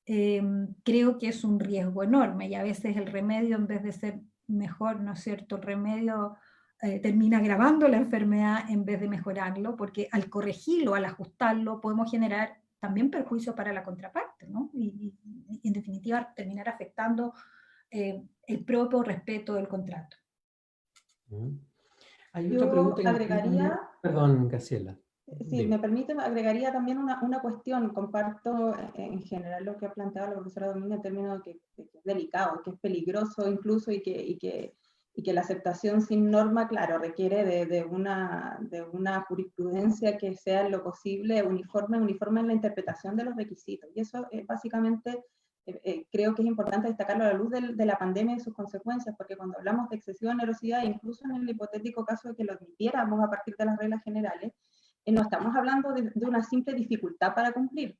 creo que es un riesgo enorme, y a veces el remedio, en vez de ser mejor, ¿no es cierto?, el remedio termina agravando la enfermedad en vez de mejorarlo, porque al corregirlo, al ajustarlo, podemos generar también perjuicio para la contraparte, ¿no? Y en definitiva terminar afectando el propio respeto del contrato. Hay otra pregunta que agregaría... Perdón, Graciela. Si me permite, agregaría también una cuestión. Comparto en general lo que ha planteado la profesora Domínguez en términos de que es delicado, que es peligroso incluso, y que la aceptación sin norma, claro, requiere de una jurisprudencia que sea en lo posible uniforme en la interpretación de los requisitos. Y eso básicamente creo que es importante destacarlo a la luz de la pandemia y sus consecuencias, porque cuando hablamos de excesiva onerosidad, incluso en el hipotético caso de que lo admitiéramos a partir de las reglas generales, no estamos hablando de una simple dificultad para cumplir.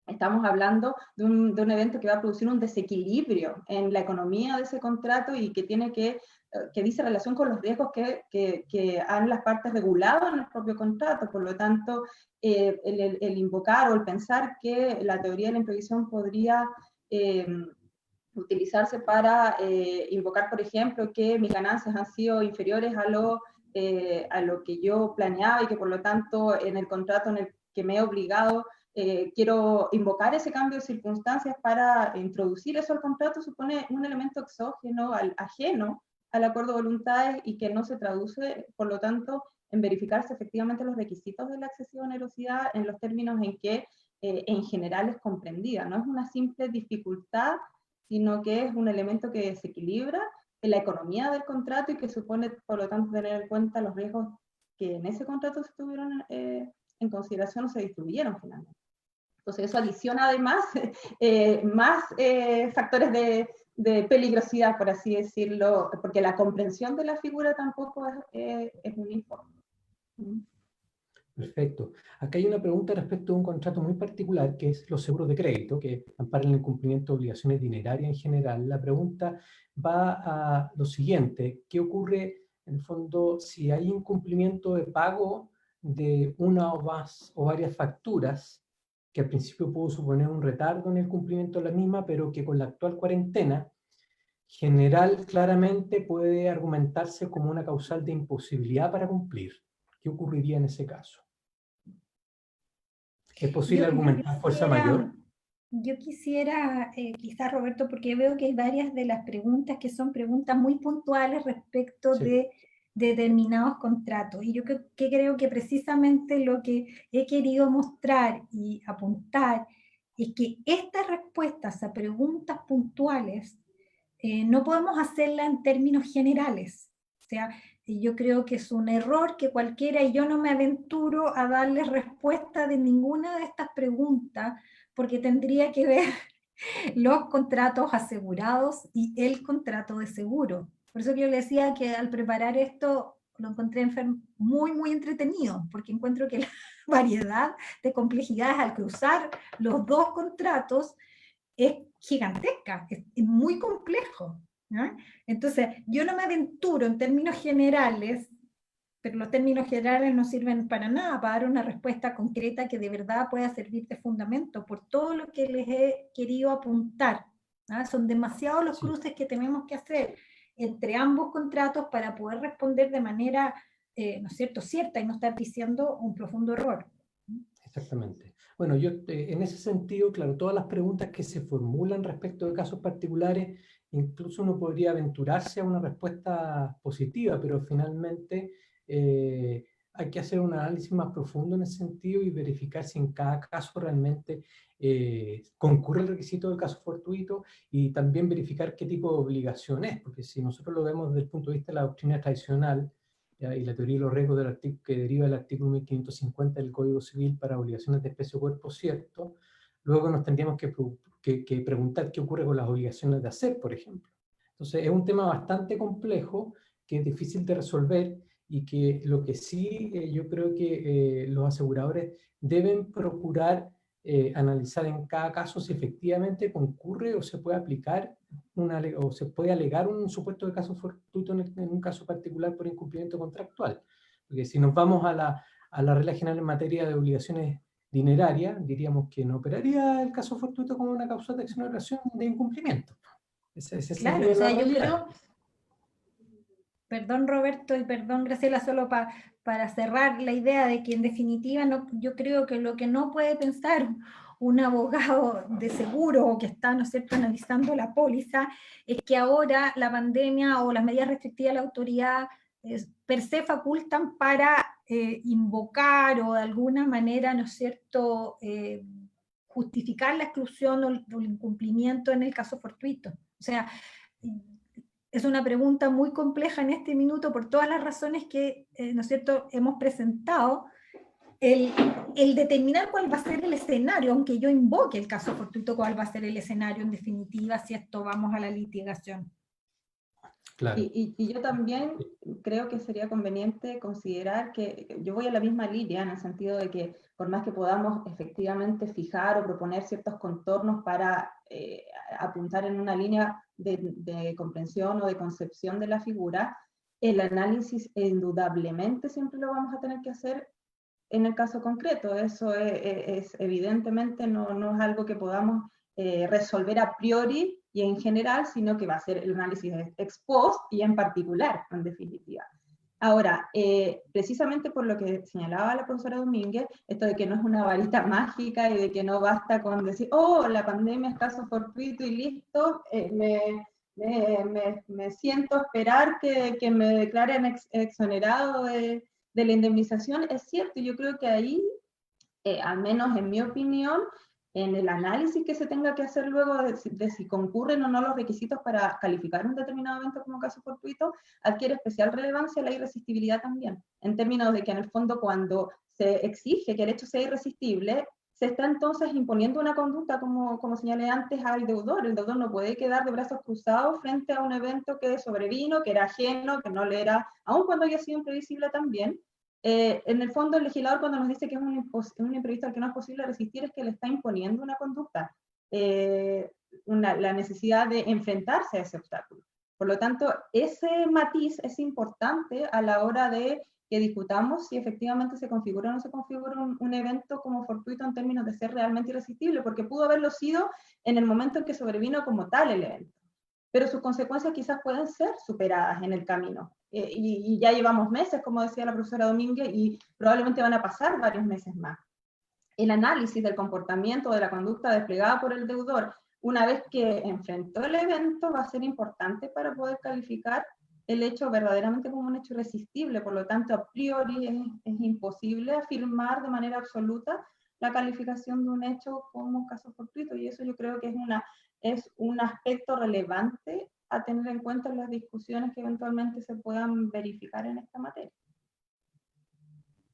Estamos hablando de un evento que va a producir un desequilibrio en la economía de ese contrato y que dice relación con los riesgos que han las partes regulado en el propio contrato. Por lo tanto, el invocar o el pensar que la teoría de la imprevisión podría utilizarse para invocar, por ejemplo, que mis ganancias han sido inferiores a lo que yo planeaba y que por lo tanto en el contrato en el que me he obligado quiero invocar ese cambio de circunstancias para introducir eso al contrato, supone un elemento exógeno, ajeno al acuerdo de voluntades, y que no se traduce, por lo tanto, en verificarse efectivamente los requisitos de la excesiva onerosidad en los términos en que en general es comprendida. No es una simple dificultad, sino que es un elemento que desequilibra en la economía del contrato y que supone, por lo tanto, tener en cuenta los riesgos que en ese contrato se tuvieron en consideración o se distribuyeron finalmente. Entonces eso adiciona además más factores de peligrosidad, por así decirlo, porque la comprensión de la figura tampoco es uniforme. Perfecto. Acá hay una pregunta respecto a un contrato muy particular, que es los seguros de crédito, que amparan el cumplimiento de obligaciones dinerarias en general. La pregunta va a lo siguiente: ¿qué ocurre, en el fondo, si hay incumplimiento de pago de una o varias facturas, que al principio pudo suponer un retardo en el cumplimiento de la misma, pero que con la actual cuarentena general claramente puede argumentarse como una causal de imposibilidad para cumplir? ¿Qué ocurriría en ese caso? ¿Es posible argumentar fuerza mayor? Yo quisiera, quizás, Roberto, porque veo que hay varias de las preguntas que son preguntas muy puntuales respecto de determinados contratos. Y yo creo que precisamente lo que he querido mostrar y apuntar es que estas respuestas a preguntas puntuales no podemos hacerlas en términos generales. O sea, yo creo que es un error que cualquiera, y yo no me aventuro a darles respuesta de ninguna de estas preguntas, porque tendría que ver los contratos asegurados y el contrato de seguro. Por eso que yo le decía que al preparar esto lo encontré muy, muy entretenido, porque encuentro que la variedad de complejidades al cruzar los dos contratos es gigantesca, es muy complejo. ¿Ah? Entonces, yo no me aventuro en términos generales, pero los términos generales no sirven para nada, para dar una respuesta concreta que de verdad pueda servir de fundamento, por todo lo que les he querido apuntar. ¿Ah? Son demasiados los cruces que tenemos que hacer entre ambos contratos para poder responder de manera, ¿no es cierto?, cierta y no estar diciendo un profundo error. Exactamente. Bueno, yo en ese sentido, claro, todas las preguntas que se formulan respecto de casos particulares, incluso uno podría aventurarse a una respuesta positiva, pero finalmente hay que hacer un análisis más profundo en ese sentido y verificar si en cada caso realmente concurre el requisito del caso fortuito, y también verificar qué tipo de obligación es, porque si nosotros lo vemos desde el punto de vista de la doctrina tradicional, ¿ya? Y la teoría de los riesgos que deriva del artículo 1550 del Código Civil para obligaciones de especie o cuerpo cierto, luego nos tendríamos que preguntar qué ocurre con las obligaciones de hacer, por ejemplo. Entonces es un tema bastante complejo, que es difícil de resolver, y que lo que sí yo creo que los aseguradores deben procurar analizar en cada caso si efectivamente concurre o se puede aplicar o se puede alegar un supuesto de caso fortuito en un caso particular por incumplimiento contractual. Porque si nos vamos a la regla general en materia de obligaciones dinerarias, diríamos que no operaría el caso fortuito como una causa de exoneración de incumplimiento. Claro, o sea, yo creo, perdón Roberto y perdón Graciela, solo para cerrar la idea de que en definitiva yo creo que lo que no puede pensar un abogado de seguro o que está, ¿no es cierto?, analizando la póliza, es que ahora la pandemia o las medidas restrictivas de la autoridad per se facultan para invocar o de alguna manera, ¿no es cierto?, justificar la exclusión o el incumplimiento en el caso fortuito. O sea, es una pregunta muy compleja en este minuto por todas las razones que, ¿no es cierto?, hemos presentado. El determinar cuál va a ser el escenario, aunque yo invoque el caso fortuito, cuál va a ser el escenario en definitiva si esto vamos a la litigación. Claro. Y yo también creo que sería conveniente considerar que yo voy a la misma línea, en el sentido de que por más que podamos efectivamente fijar o proponer ciertos contornos para apuntar en una línea de comprensión o de concepción de la figura, el análisis indudablemente siempre lo vamos a tener que hacer en el caso concreto. Eso es evidentemente no es algo que podamos resolver a priori y en general, sino que va a ser el análisis ex post y en particular, en definitiva. Ahora, precisamente por lo que señalaba la profesora Domínguez, esto de que no es una varita mágica y de que no basta con decir, oh, la pandemia es caso fortuito y listo, me siento a esperar que me declaren exonerado de la indemnización. Es cierto, yo creo que ahí, al menos en mi opinión, en el análisis que se tenga que hacer luego de si concurren o no los requisitos para calificar un determinado evento como caso fortuito, adquiere especial relevancia la irresistibilidad también, en términos de que en el fondo cuando se exige que el hecho sea irresistible, se está entonces imponiendo una conducta, como señalé antes, al deudor. El deudor no puede quedar de brazos cruzados frente a un evento que sobrevino, que era ajeno, que no le era, aun cuando haya sido imprevisible también. En el fondo, el legislador, cuando nos dice que es un imprevisto al que no es posible resistir, es que le está imponiendo una conducta, la necesidad de enfrentarse a ese obstáculo. Por lo tanto, ese matiz es importante a la hora de que discutamos si efectivamente se configura o no se configura un evento como fortuito en términos de ser realmente irresistible, porque pudo haberlo sido en el momento en que sobrevino como tal el evento, pero sus consecuencias quizás pueden ser superadas en el camino. Y ya llevamos meses, como decía la profesora Domínguez, y probablemente van a pasar varios meses más. El análisis del comportamiento de la conducta desplegada por el deudor una vez que enfrentó el evento va a ser importante para poder calificar el hecho verdaderamente como un hecho irresistible. Por lo tanto, a priori es imposible afirmar de manera absoluta la calificación de un hecho como un caso fortuito, y eso yo creo que es un aspecto relevante a tener en cuenta en las discusiones que eventualmente se puedan verificar en esta materia.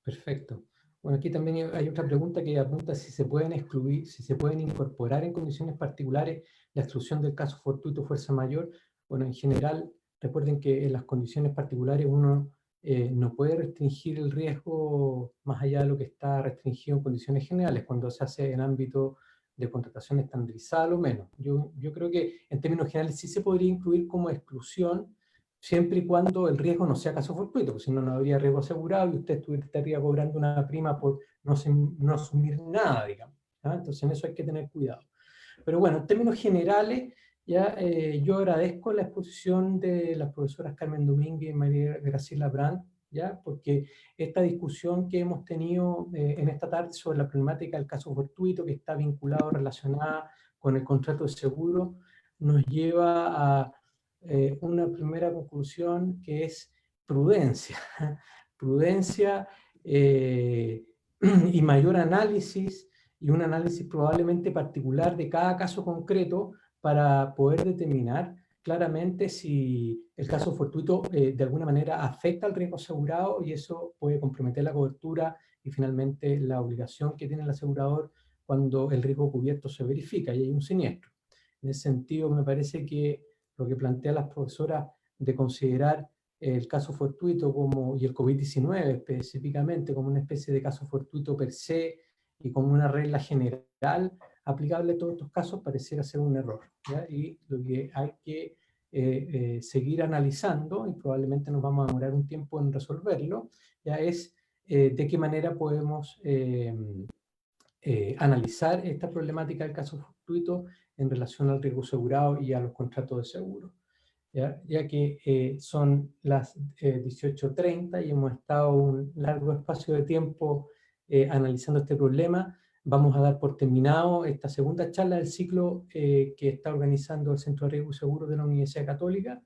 Perfecto. Bueno, aquí también hay otra pregunta que apunta si se pueden excluir, si se pueden incorporar en condiciones particulares la exclusión del caso fortuito fuerza mayor. Bueno, en general, recuerden que en las condiciones particulares uno no puede restringir el riesgo más allá de lo que está restringido en condiciones generales, cuando se hace en ámbito de contratación estandarizada, lo menos. Yo creo que en términos generales sí se podría incluir como exclusión, siempre y cuando el riesgo no sea caso fortuito, porque si no, no habría riesgo asegurado y usted estaría cobrando una prima por no asumir nada, digamos. ¿Ah? Entonces en eso hay que tener cuidado. Pero bueno, en términos generales, ya, yo agradezco la exposición de las profesoras Carmen Domínguez y María Graciela Brandt, ¿ya? Porque esta discusión que hemos tenido en esta tarde sobre la problemática del caso fortuito, que está vinculado, relacionada con el contrato de seguro, nos lleva a una primera conclusión que es prudencia. Prudencia y mayor análisis, y un análisis probablemente particular de cada caso concreto para poder determinar claramente si el caso fortuito de alguna manera afecta al riesgo asegurado y eso puede comprometer la cobertura y finalmente la obligación que tiene el asegurador cuando el riesgo cubierto se verifica y hay un siniestro. En ese sentido, me parece que lo que plantea las profesoras de considerar el caso fortuito como, y el COVID-19 específicamente como una especie de caso fortuito per se y como una regla general aplicable a todos estos casos pareciera ser un error, ¿ya? Y lo que hay que seguir analizando, y probablemente nos vamos a demorar un tiempo en resolverlo, ya es de qué manera podemos analizar esta problemática del caso fortuito en relación al riesgo asegurado y a los contratos de seguro. Ya que son las 18:30 y hemos estado un largo espacio de tiempo analizando este problema. Vamos a dar por terminado esta segunda charla del ciclo que está organizando el Centro de Riesgo y Seguro de la Universidad Católica.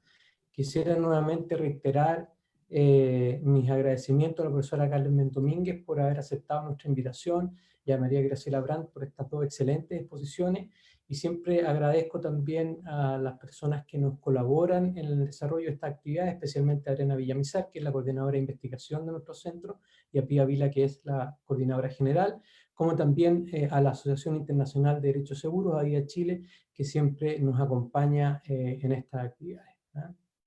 Quisiera nuevamente reiterar mis agradecimientos a la profesora Carmen Domínguez por haber aceptado nuestra invitación y a María Graciela Brandt por estas dos excelentes exposiciones. Y siempre agradezco también a las personas que nos colaboran en el desarrollo de esta actividad, especialmente a Arena Villamizar, que es la coordinadora de investigación de nuestro centro, y a Pía Vila, que es la coordinadora general, como también a la Asociación Internacional de Derechos Seguros, AIDA Chile, que siempre nos acompaña en estas actividades.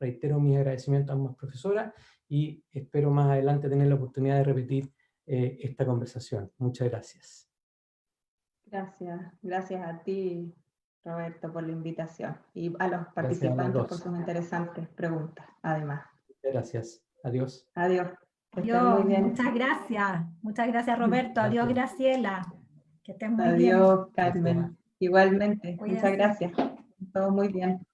Reitero mis agradecimientos a ambas profesoras y espero más adelante tener la oportunidad de repetir esta conversación. Muchas gracias. Gracias a ti, Roberto, por la invitación y a los participantes por sus interesantes preguntas, además. Gracias. Adiós. Adiós. Adiós. Muy bien. Muchas gracias, Roberto. Gracias. Adiós, Graciela. Que estén muy bien. Adiós, Carmen. Igualmente. Muchas gracias. Todo muy bien.